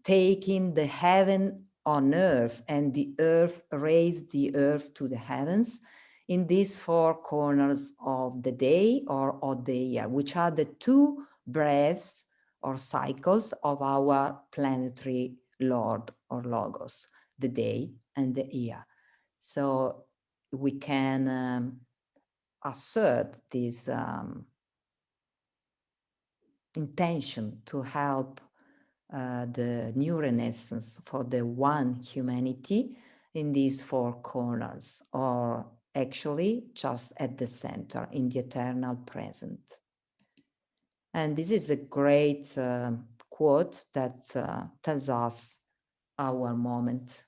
taking the heaven on earth and the earth, raise the earth to the heavens. in these four corners of the day or of the year, which are the two breaths or cycles of our planetary lord or logos, the day and the year. So we can assert this intention to help the new renaissance for the one humanity in these four corners, or actually just at the center in the eternal present. And this is a great quote that tells us our moment.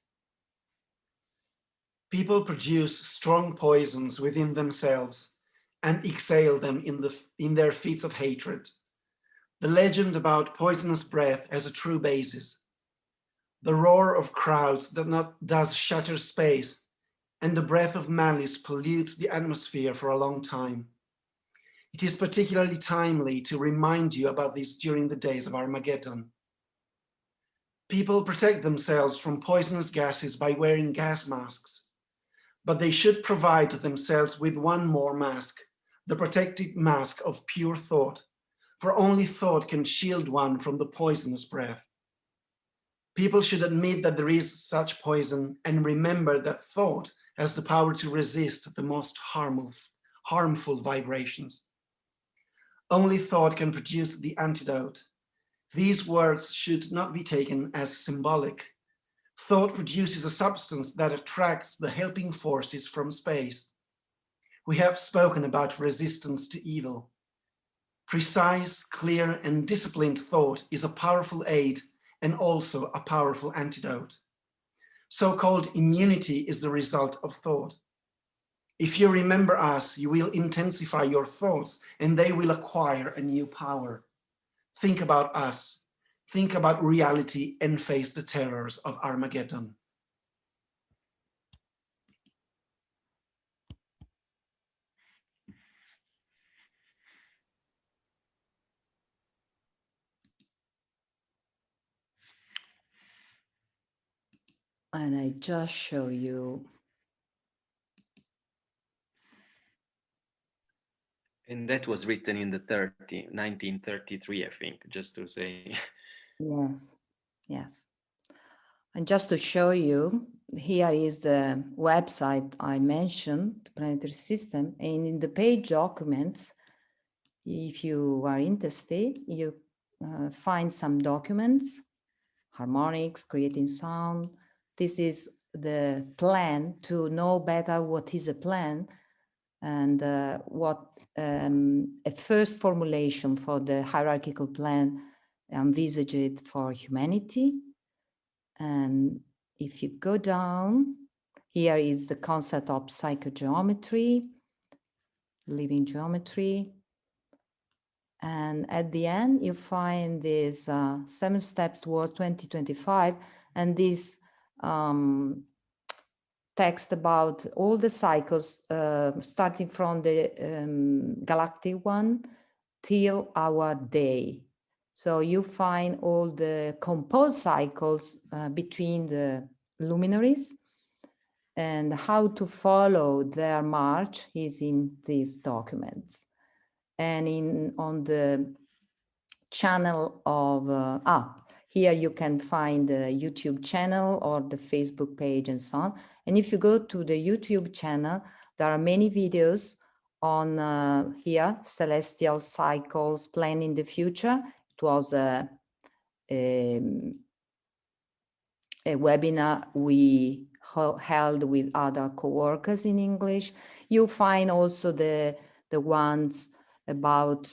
People produce strong poisons within themselves and exhale them in their fits of hatred. The legend about poisonous breath has a true basis. The roar of crowds does shatter space, and the breath of malice pollutes the atmosphere for a long time. It is particularly timely to remind you about this during the days of Armageddon. People protect themselves from poisonous gases by wearing gas masks, but they should provide themselves with one more mask, the protective mask of pure thought, for only thought can shield one from the poisonous breath. People should admit that there is such poison and remember that thought has the power to resist the most harmful vibrations. Only thought can produce the antidote. These words should not be taken as symbolic. Thought produces a substance that attracts the helping forces from space. We have spoken about resistance to evil. Precise, clear, and disciplined thought is a powerful aid and also a powerful antidote. So-called immunity is the result of thought. If you remember us, you will intensify your thoughts and they will acquire a new power. Think about us, think about reality and face the terrors of Armageddon.
And I just show you.
And that was written in the 1933, I think, just to say.
Yes, yes. And just to show you, here is the website I mentioned, the planetary system, and in the page documents, if you are interested, you find some documents, harmonics, creating sound. This is the plan to know better what is a plan and what a first formulation for the hierarchical plan envisaged for humanity. And if you go down, here is the concept of psychogeometry, living geometry. And at the end, you find this 7 steps towards 2025, and this text about all the cycles, starting from the galactic one till our day. So you find all the composed cycles between the luminaries, and how to follow their march is in these documents. And on the channel of, here you can find the YouTube channel or the Facebook page and so on. And if you go to the YouTube channel, there are many videos on here, Celestial Cycles, Planning the Future. It was a webinar we held with other co-workers in English. You find also the ones about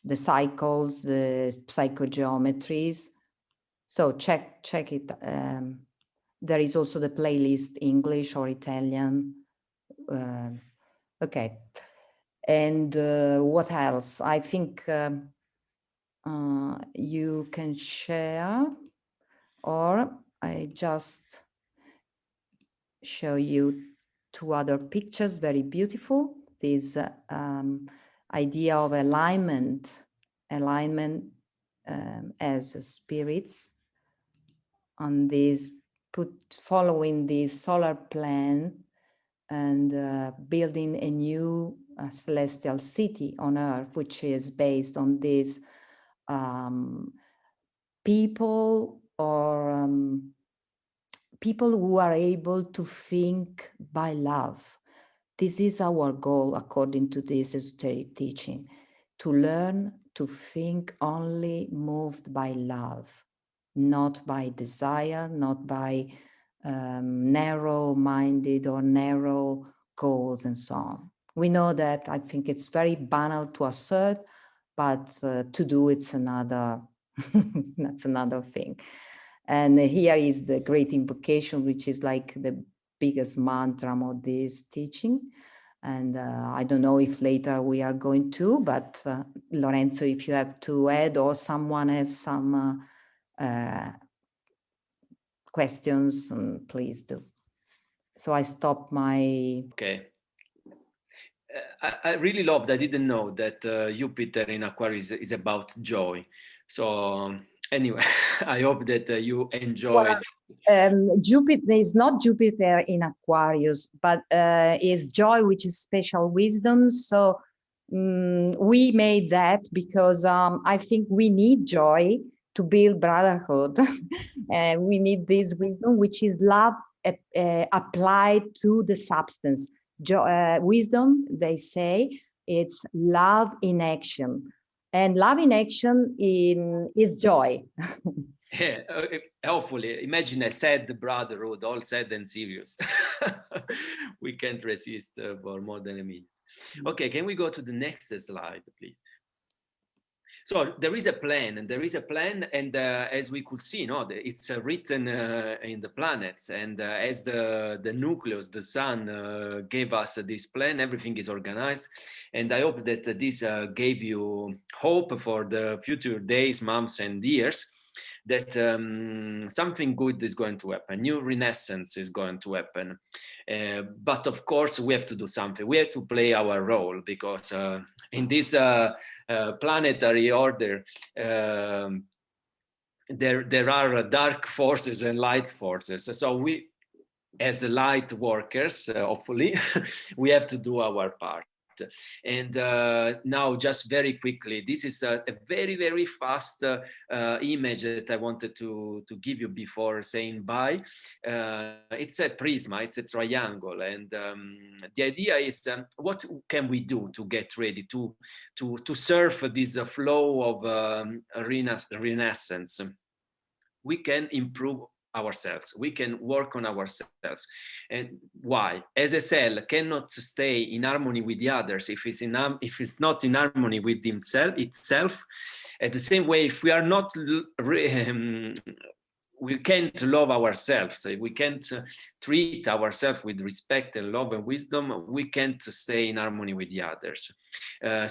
the cycles, the psychogeometries. So check it. There is also the playlist English or Italian. Okay. And what else? I think you can share, or I just show you 2 other pictures, very beautiful. This idea of alignment as spirits on this following this solar plan and building a new celestial city on Earth, which is based on this people or people who are able to think by love. This is our goal, according to this esoteric teaching, to learn to think only moved by love, not by desire, not by narrow-minded or narrow goals and so on. We know that. I think it's very banal to assert, but to do it's another, that's another thing. And here is the great invocation, which is like the biggest mantra of this teaching. And I don't know if later we are going to, but Lorenzo, if you have to add or someone has some questions, please do. So I stop my...
Okay. I really loved, I didn't know that Jupiter in Aquarius is about joy. So anyway, I hope that you enjoyed.
Jupiter is not Jupiter in Aquarius, but is joy, which is special wisdom. So we made that because I think we need joy to build brotherhood. We need this wisdom, which is love applied to the substance. Wisdom, they say, it's love in action. And love in action is joy.
Yeah, hopefully, imagine a sad brotherhood, all sad and serious. We can't resist for more than a minute. Okay, can we go to the next slide, please? So there is a plan, and as we could see, it's written in the planets, and as the nucleus, the sun, gave us this plan, everything is organized, and I hope that this gave you hope for the future days, months, and years, that something good is going to happen, new renaissance is going to happen. But of course, we have to do something. We have to play our role, because in this planetary order, there are dark forces and light forces. So we, as light workers, hopefully, we have to do our part. And now, just very quickly, this is a very, very fast image that I wanted to give you before saying bye. It's a prisma, it's a triangle, and the idea is what can we do to get ready to surf this flow of renaissance? We can improve ourselves, we can work on ourselves. And why? As a cell cannot stay in harmony with the others if it's not in harmony with itself. At the same way, if we are not we can't love ourselves, we can't treat ourselves with respect and love and wisdom, we can't stay in harmony with the others.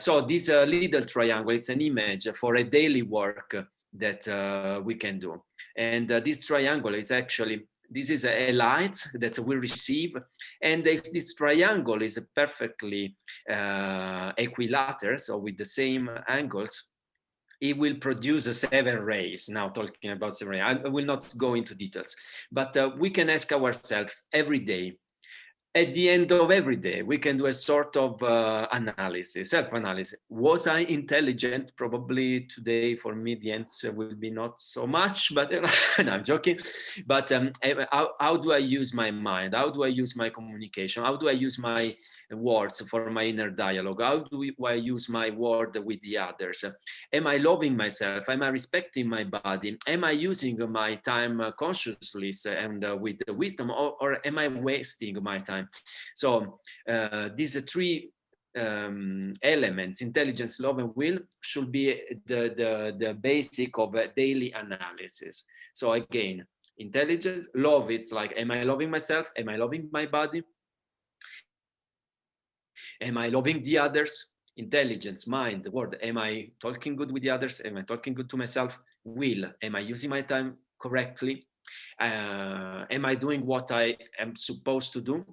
So this little triangle, it's an image for a daily work that we can do. And this triangle is actually, this is a light that we receive, and if this triangle is perfectly equilateral, so with the same angles, it will produce 7 rays. Now talking about 7 rays, I will not go into details, but we can ask ourselves every day, at the end of every day, we can do a sort of analysis, self-analysis. Was I intelligent? Probably today for me the answer will be not so much, but no, I'm joking. But how do I use my mind? How do I use my communication? How do I use my words for my inner dialogue? How do I use my word with the others? Am I loving myself? Am I respecting my body? Am I using my time consciously and with wisdom, or am I wasting my time? So these 3 elements, intelligence, love, and will, should be the basic of a daily analysis. So again, intelligence, love, it's like, am I loving myself? Am I loving my body? Am I loving the others? Intelligence, mind, word, am I talking good with the others? Am I talking good to myself? Will, am I using my time correctly? Am I doing what I am supposed to do?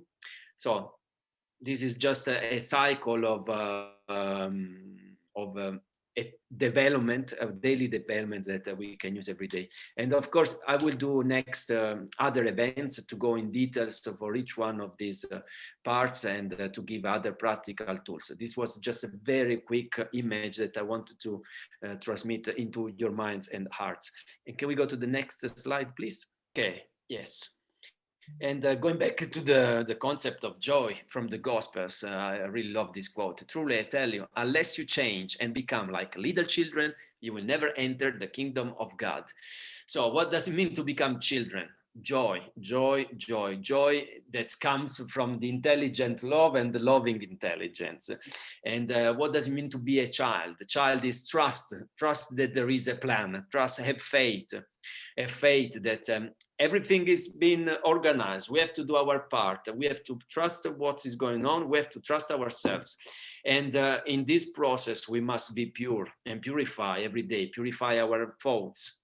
So this is just a cycle of a development, a daily development that we can use every day. And of course, I will do next other events to go in details for each one of these parts and to give other practical tools. This was just a very quick image that I wanted to transmit into your minds and hearts. And can we go to the next slide, please? Okay, yes. And going back to the concept of joy from the Gospels, I really love this quote. Truly, I tell you, unless you change and become like little children, you will never enter the kingdom of God. So what does it mean to become children? Joy, joy, joy, joy that comes from the intelligent love and the loving intelligence. And what does it mean to be a child? The child is trust that there is a plan, trust, have faith that everything is being organized. We have to do our part. We have to trust what is going on. We have to trust ourselves. And in this process, we must be pure and purify every day, purify our thoughts,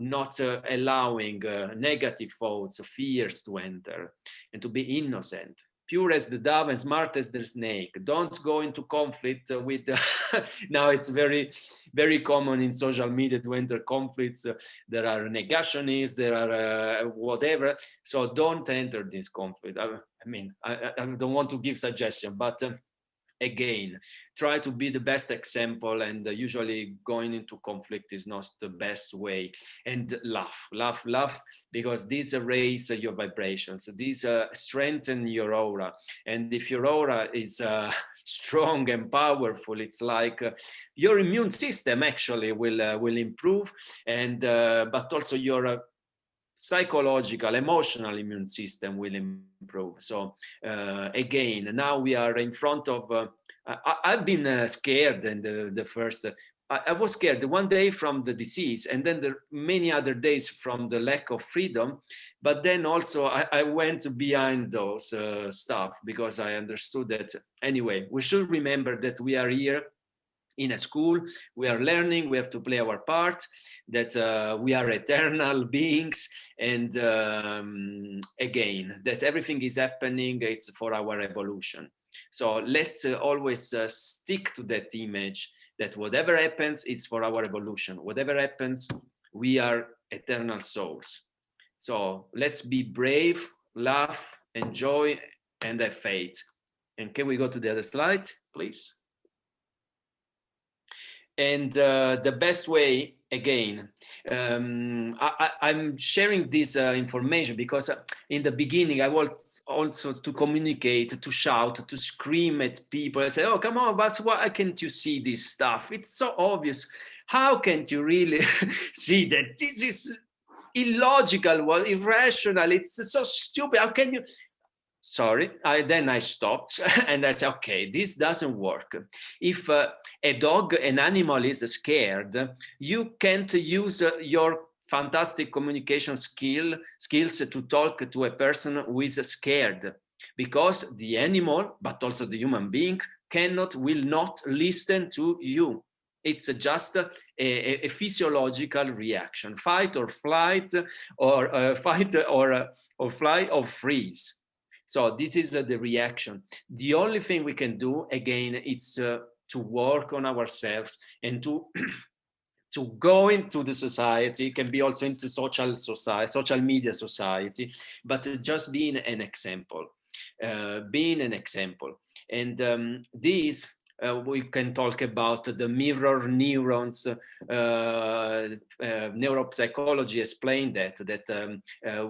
not allowing negative thoughts, fears to enter, and to be innocent. Pure as the dove and smart as the snake. Don't go into conflict with, now it's very, very common in social media to enter conflicts. There are negationists, there are whatever. So don't enter this conflict. I don't want to give suggestion, but again, try to be the best example, and usually going into conflict is not the best way. And laugh, because these raise your vibrations, these strengthen your aura. And if your aura is strong and powerful, it's like your immune system actually will improve, and but also your psychological, emotional immune system will improve. So again, now we are in front of, I've been scared in the first, I was scared one day from the disease, and then the many other days from the lack of freedom. But then also I went behind those stuff, because I understood that, anyway, we should remember that we are here in a school, we are learning, we have to play our part, that we are eternal beings, and again, that everything is happening, it's for our evolution. So let's always stick to that image, that whatever happens, it's for our evolution. Whatever happens, we are eternal souls. So let's be brave, laugh, enjoy, and have faith. And can we go to the other slide, please? And the best way, again, I'm sharing this information because in the beginning I want also to communicate, to shout, to scream at people. I say, oh, come on, but why can't you see this stuff? It's so obvious. How can't you really see that this is illogical, well, irrational? It's so stupid. How can you? Sorry, then I stopped and I said, okay, this doesn't work. If a dog, an animal is scared, you can't use your fantastic communication skills to talk to a person who is scared, because the animal, but also the human being, will not listen to you. It's just a physiological reaction, fight or flight, or fight or fly or freeze. So this is the reaction. The only thing we can do, again, is to work on ourselves and to go into the society. It can be also into social media society, but just being an example, And this, we can talk about the mirror neurons. Neuropsychology explained that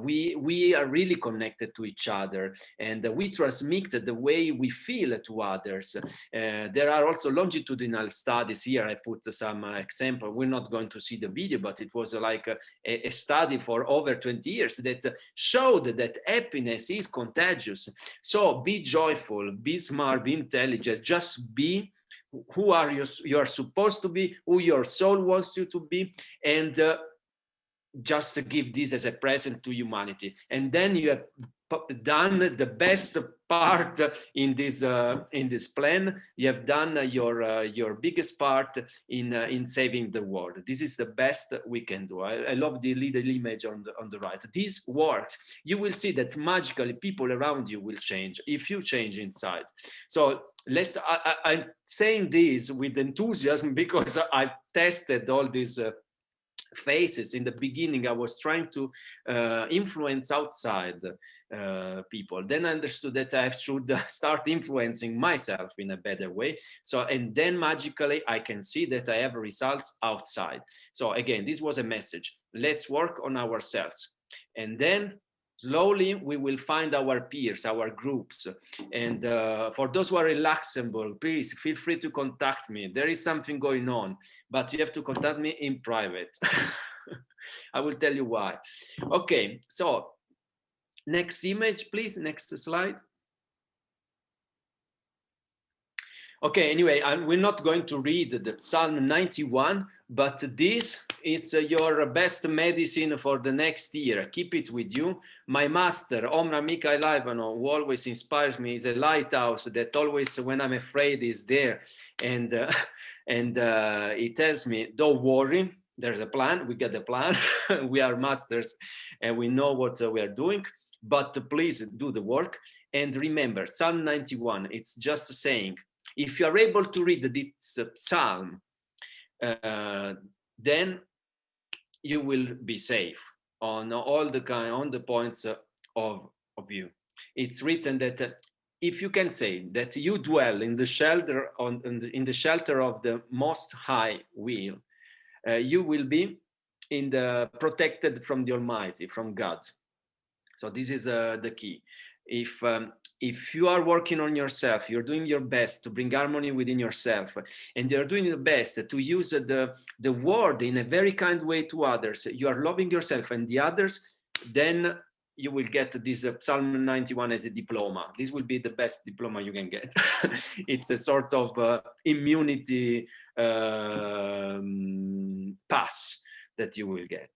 we are really connected to each other, and we transmit the way we feel to others. There are also longitudinal studies. Here I put some example. We're not going to see the video, but it was like a study for over 20 years that showed that happiness is contagious. So be joyful, be smart, be intelligent, just be who are you are supposed to be, who your soul wants you to be, and just to give this as a present to humanity. And then you have done the best part in this plan. You have done your biggest part in saving the world. This is the best we can do. I love the little image on the right. This works. You will see that magically people around you will change if you change inside. So I'm saying this with enthusiasm because I tested all these phases. In the beginning, I was trying to influence outside people. Then I understood that I should start influencing myself in a better way. So, and then magically I can see that I have results outside. So again, this was a message. Let's work on ourselves. And then slowly we will find our peers, our groups. And for those who are in Luxembourg, please feel free to contact me. There is something going on, but you have to contact me in private. I will tell you why. Okay, so next image, please. Next slide. Okay, anyway, we're not going to read the Psalm 91, but this is your best medicine for the next year. Keep it with you. My master, Omra Mikhail Ivanov, who always inspires me, is a lighthouse that always, when I'm afraid, is there. And he tells me, don't worry, there's a plan. We get the plan. We are masters and we know what we are doing. But please do the work. And remember, Psalm 91, it's just saying, if you are able to read this psalm, then you will be safe on all the points of you. It's written that if you can say that you dwell in the shelter in the shelter of the Most High will, you will be protected from the Almighty, from God. So this is the key. If you are working on yourself, you're doing your best to bring harmony within yourself, and you're doing your best to use the word in a very kind way to others, you are loving yourself and the others, then you will get this Psalm 91 as a diploma. This will be the best diploma you can get. It's a sort of immunity pass that you will get.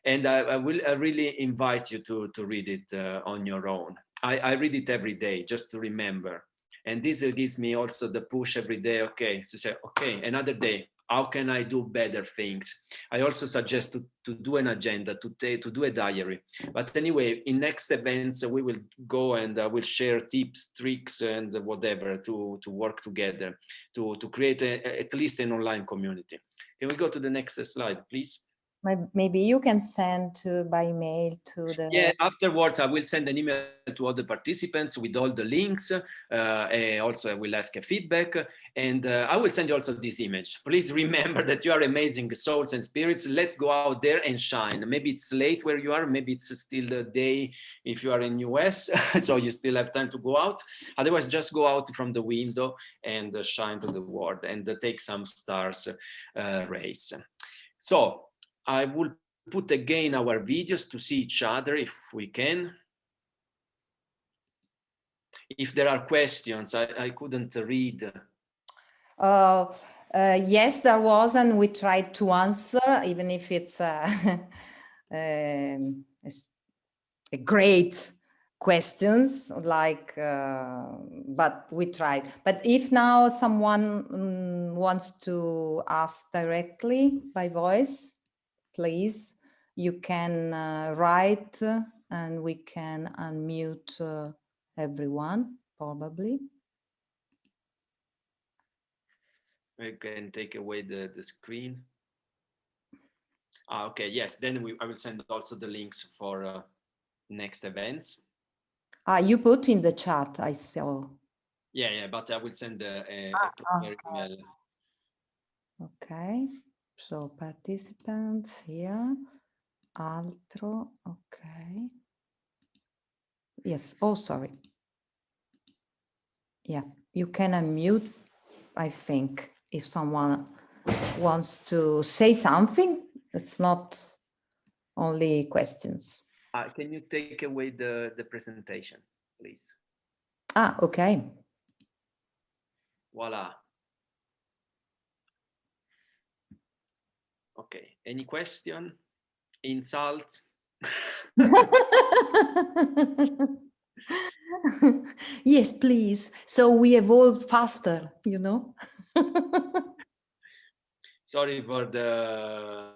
And I really invite you to read it on your own. I read it every day just to remember. And this gives me also the push every day, okay, to say, okay, another day, how can I do better things? I also suggest to do an agenda, to do a diary. But anyway, in next events, we will go and we'll share tips, tricks, and whatever to work together, to create at least an online community. Can we go to the next slide, please?
Maybe you can send by mail to the...
Yeah, afterwards I will send an email to all the participants with all the links. Also, I will ask a feedback, and I will send you also this image. Please remember that you are amazing souls and spirits. Let's go out there and shine. Maybe it's late where you are. Maybe it's still the day if you are in US, so you still have time to go out. Otherwise, just go out from the window and shine to the world and take some stars rays. So I will put again our videos to see each other if we can. If there are questions, I couldn't read.
Yes, there was, and we tried to answer, even if it's a great questions, like, but we tried. But if now someone wants to ask directly by voice, please, you can write and we can unmute everyone, probably.
I can take away the screen. Okay, yes, then I will send also the links for next events.
You put in the chat, I saw.
Yeah, but I will send a email.
Okay, so participants here, altro, okay. Yes, oh, sorry. Yeah, you can unmute, I think, if someone wants to say something. It's not only questions.
Can you take away the presentation, please?
Okay.
Voila. Okay, any question? insult.
Yes, please. So we evolve faster, you know.
Sorry for the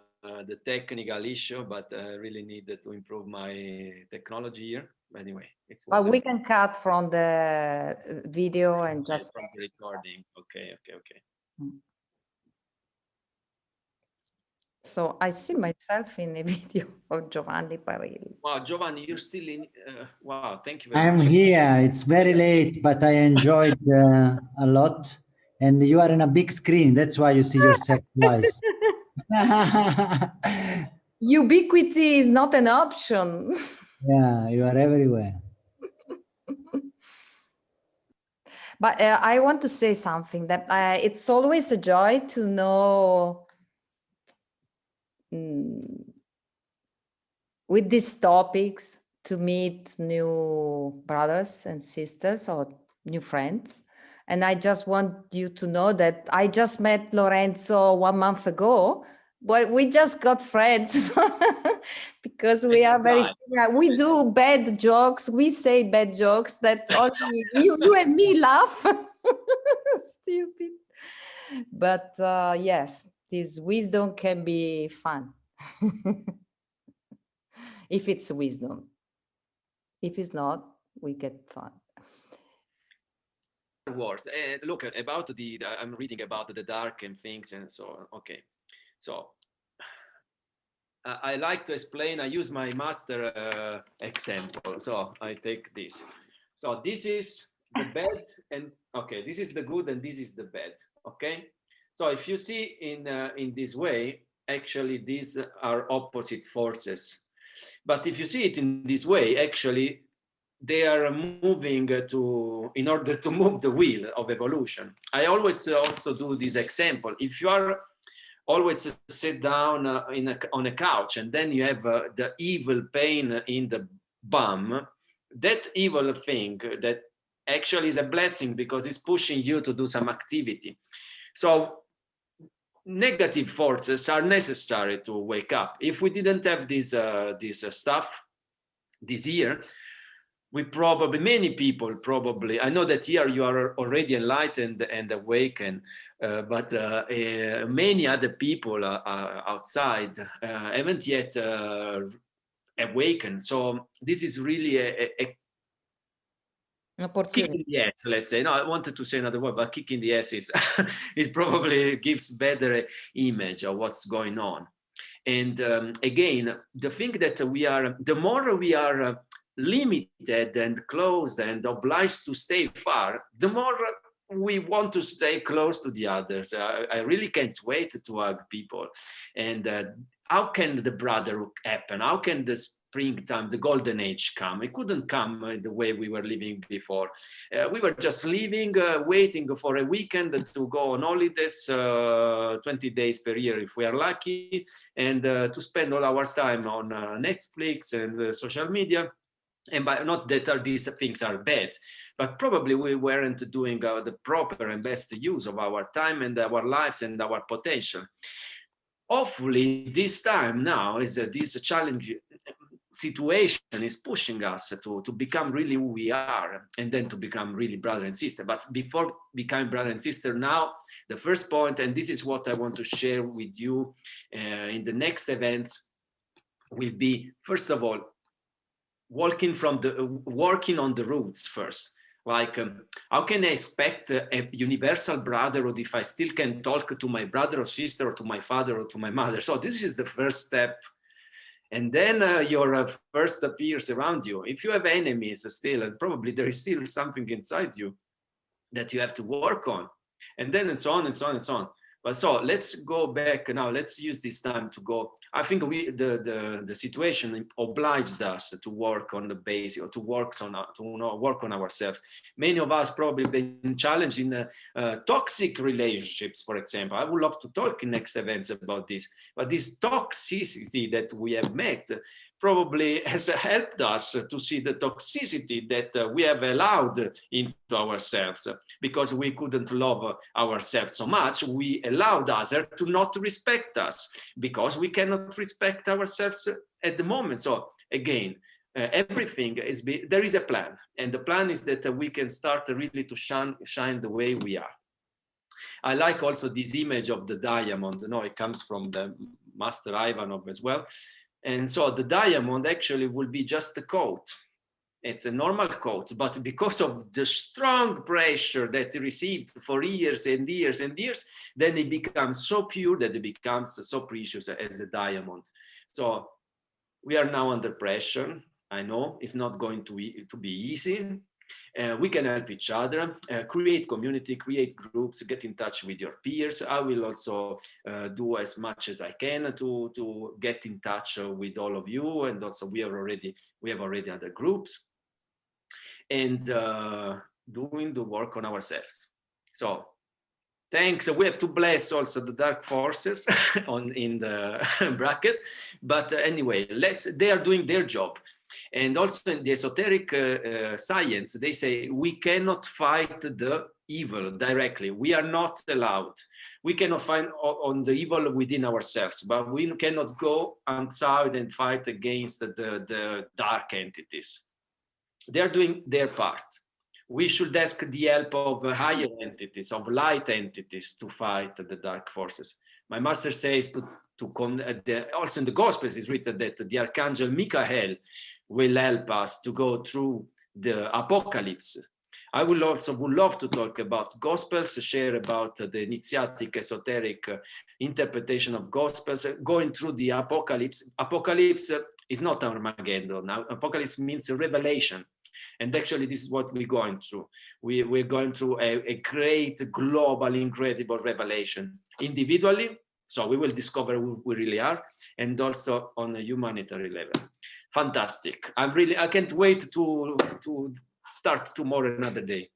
technical issue, but I really needed to improve my technology here. Anyway, it was
We can cut from the video and just
from the recording. Okay.
So I see myself in a video of Giovanni Parilli.
Wow, Giovanni, you're still in. Wow, thank you very
I'm
much.
here. It's very late, but I enjoyed a lot. And you are in a big screen. That's why you see yourself twice.
Ubiquity is not an option.
Yeah, you are everywhere.
But I want to say something that it's always a joy to know with these topics, to meet new brothers and sisters or new friends. And I just want you to know that I just met Lorenzo 1 month ago, but we just got friends because we are very similar. We do bad jokes. We say bad jokes that only you and me laugh. Stupid. But yes, this wisdom can be fun. If it's wisdom. If it's not, we get fun.
Wars. Look, about I'm reading about the dark and things and so on. Okay, so I like to explain. I use my master example. So I take this. So this is the bad, and okay, this is the good, and this is the bad. Okay. So if you see in this way, actually these are opposite forces. But if you see it in this way, actually they are moving in order to move the wheel of evolution. I always also do this example. If you are always sit down on a couch and then you have the evil pain in the bum, that evil thing that actually is a blessing because it's pushing you to do some activity. So negative forces are necessary to wake up. If we didn't have this stuff this year, we probably, many people probably, I know that here you are already enlightened and awakened, but many other people outside haven't yet awakened. So this is really a kick in the ass, let's say. No, I wanted to say another word, but kick in the ass is it probably gives better image of what's going on. And again, the thing that we are, the more we are limited and closed and obliged to stay far, the more we want to stay close to the others. I really can't wait to hug people. And how can the brotherhood happen? How can the springtime, the golden age come? It couldn't come the way we were living before. We were just living, waiting for a weekend to go on holidays, 20 days per year if we are lucky, and to spend all our time on Netflix and social media. And by not that these things are bad, but probably we weren't doing the proper and best use of our time and our lives and our potential. Hopefully this time now is this challenging situation is pushing us to become really who we are and then to become really brother and sister. But before becoming brother and sister, now the first point, and this is what I want to share with you in the next events, will be, first of all, working on the roots first. Like, how can I expect a universal brotherhood if I still can talk to my brother or sister or to my father or to my mother? So this is the first step. And then your first appears around you. If you have enemies still, probably there is still something inside you that you have to work on. And then and so on and so on and so on. But so let's go back now. Let's use this time to go. I think the situation obliged us to work on the basic, or to work on ourselves. Many of us probably been challenged in toxic relationships, for example. I would love to talk in next events about this. But this toxicity that we have met probably has helped us to see the toxicity that we have allowed into ourselves. Because we couldn't love ourselves so much, we allowed others to not respect us, because we cannot respect ourselves at the moment. So again, everything is, there is a plan, and the plan is that we can start really to shine the way we are. I like also this image of the diamond. No, it comes from the Master Ivanov as well. And so the diamond actually will be just a coat. It's a normal coat, but because of the strong pressure that it received for years and years and years, then it becomes so pure that it becomes so precious as a diamond. So we are now under pressure. I know it's not going to be easy. We can help each other, create community, create groups, get in touch with your peers. I will also do as much as I can to get in touch with all of you. And also we have already other groups, and doing the work on ourselves. So thanks. We have to bless also the dark forces in the brackets. But anyway, they are doing their job. And also in the esoteric science, they say we cannot fight the evil directly. We are not allowed. We cannot fight on the evil within ourselves, but we cannot go outside and fight against the dark entities. They're doing their part. We should ask the help of higher entities, of light entities, to fight the dark forces. My master says also in the Gospels is written that the Archangel Michael will help us to go through the apocalypse. I would love to talk about Gospels, share about the initiatic esoteric interpretation of Gospels, going through the apocalypse. Apocalypse is not Armageddon. Now, apocalypse means revelation. And actually, this is what we're going through. We're going through a great, global, incredible revelation. Individually, so we will discover who we really are, and also on a humanitarian level. Fantastic. I can't wait to start tomorrow another day.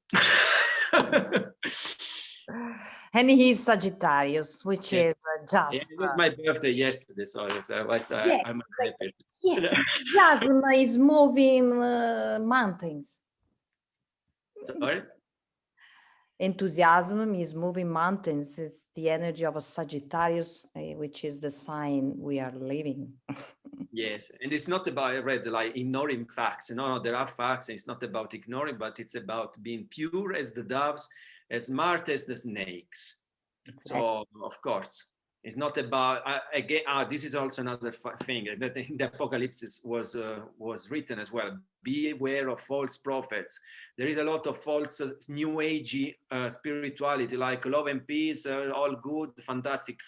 And he's Sagittarius, which is just...
It was my birthday yesterday, so I'm happy.
Yes, enthusiasm is moving mountains.
Sorry?
Enthusiasm is moving mountains. It's the energy of a Sagittarius, which is the sign we are living.
Yes, and it's not about, I read, like ignoring facts. No, there are facts. It's not about ignoring, but it's about being pure as the doves, as smart as the snakes. Exactly. So, of course, it's not about, again, this is also another thing that in the Apocalypse was written as well. Beware of false prophets. There is a lot of false new agey spirituality, like love and peace, all good, fantastic.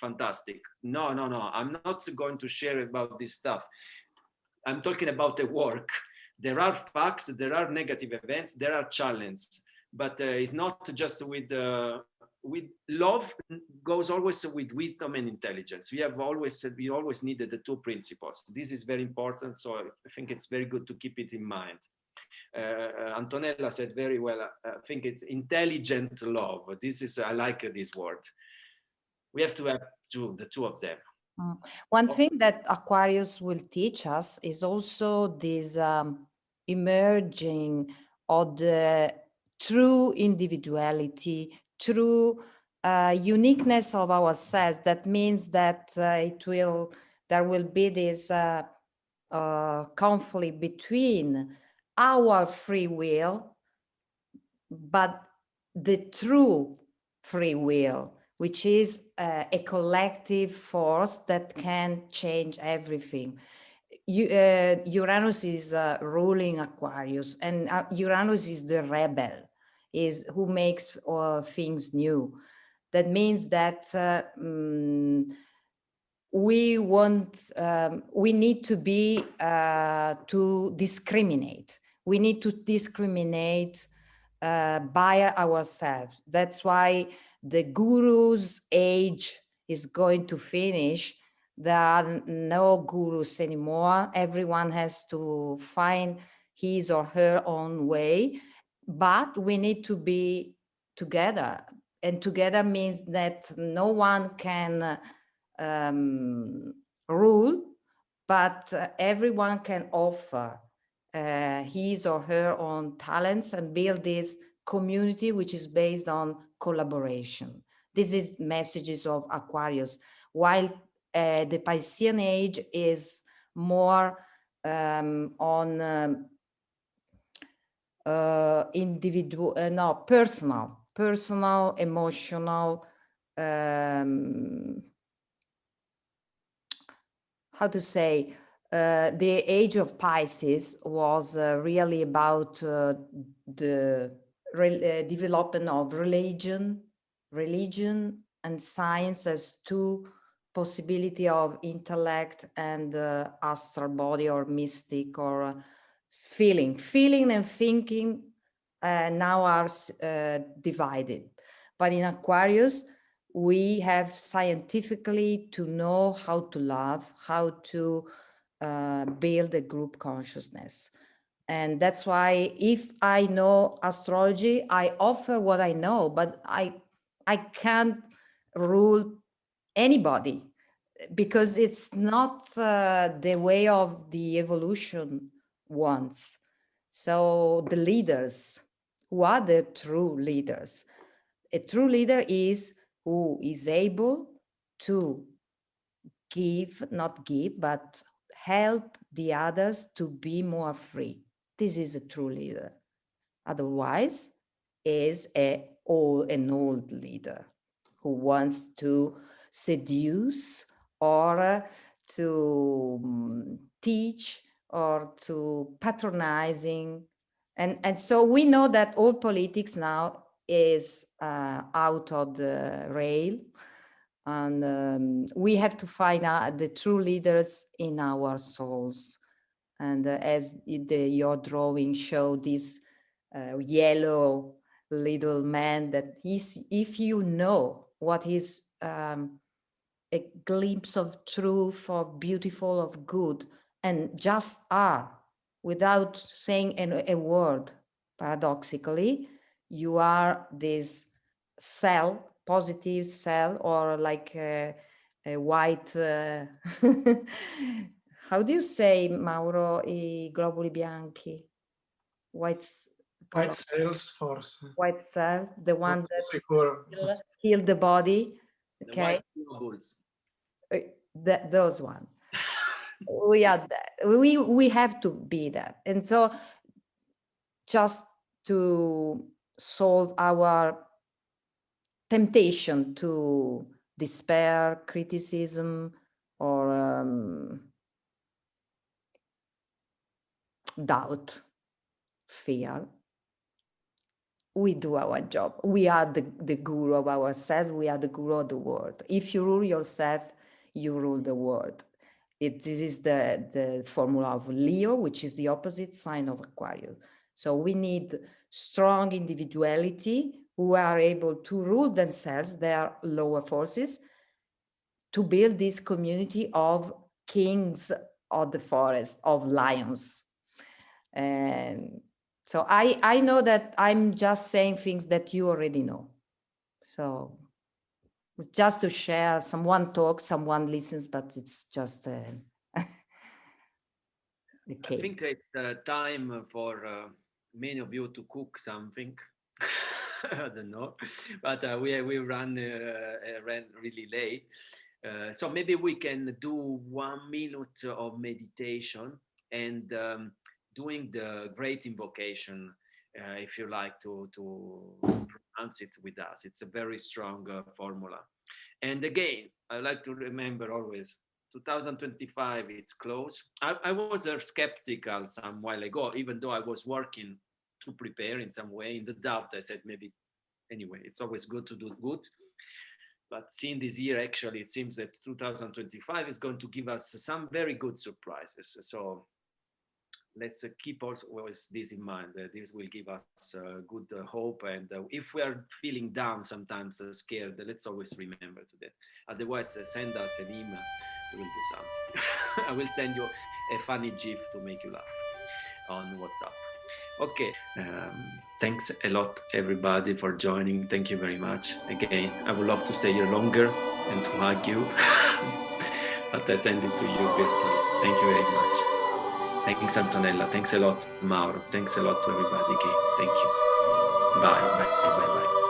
No. I'm not going to share about this stuff. I'm talking about the work. There are facts, there are negative events, there are challenges, but it's not just with love. Goes always with wisdom and intelligence. We always needed the two principles. This is very important, so I think it's very good to keep it in mind. Antonella said very well, I think it's intelligent love. I like this word. We have to have the two of them.
One thing that Aquarius will teach us is also this emerging of the true individuality, true uniqueness of ourselves. That means that there will be this conflict between our free will, but the true free will, which is a collective force that can change everything. Uranus is ruling Aquarius, and Uranus is the rebel, is who makes things new. That means that we need to be to discriminate. We need to discriminate by ourselves. That's why the guru's age is going to finish. There are no gurus anymore. Everyone has to find his or her own way, but we need to be together. And together means that no one can rule but everyone can offer his or her own talents and build this community which is based on collaboration. This is messages of Aquarius, while the Piscean age is more on personal, emotional, how to say, the age of Pisces was really about the development of religion and science as two possibility of intellect and astral body or mystic or feeling and thinking now are divided. But in Aquarius, we have scientifically to know how to love, how to build a group consciousness. And that's why if I know astrology, I offer what I know, but I can't rule anybody because it's not the way of the evolution wants. So the leaders, who are the true leaders? A true leader is who is able to not give, but help the others to be more free. This is a true leader. Otherwise, is an old leader who wants to seduce or to teach or to patronizing. And so we know that all politics now is out of the rail. And we have to find out the true leaders in our souls. And as your drawing showed, this yellow little man, that is, if you know what is a glimpse of truth, of beautiful, of good, and just are, without saying a word, paradoxically, you are this cell, positive cell, or like a white, how do you say, Mauro, I globuli bianchi? White
cells force.
White cell, the one that heal the body. Okay. Those one. We are that. We have to be that. And so just to solve our temptation to despair, criticism, or doubt, fear, we do our job. We are the guru of ourselves. We are the guru of the world. If you rule yourself, you rule the world. This is the formula of Leo, which is the opposite sign of Aquarius. So we need strong individuality who are able to rule themselves, their lower forces, to build this community of kings of the forest, of lions. And so I know that I'm just saying things that you already know. So just to share, someone talks, someone listens, but it's just the case.
I think it's time for many of you to cook something. I don't know, but we ran really late. So maybe we can do 1 minute of meditation and doing the great invocation, if you like to pronounce it with us. It's a very strong formula. And again, I like to remember always, 2025, it's close. I was skeptical some while ago, even though I was working to prepare in some way. In the doubt, I said maybe, anyway, it's always good to do good. But seeing this year, actually, it seems that 2025 is going to give us some very good surprises. So let's keep also always this in mind. This will give us good hope. And if we are feeling down, sometimes scared, let's always remember to that. Otherwise, send us an email. We will do something. I will send you a funny GIF to make you laugh on WhatsApp. Okay, thanks a lot, everybody, for joining. Thank you very much. Again, I would love to stay here longer and to hug you, but I send it to you virtually. Thank you very much. Thanks, Antonella. Thanks a lot, Mauro. Thanks a lot to everybody again. Thank you. Bye, bye, bye, bye.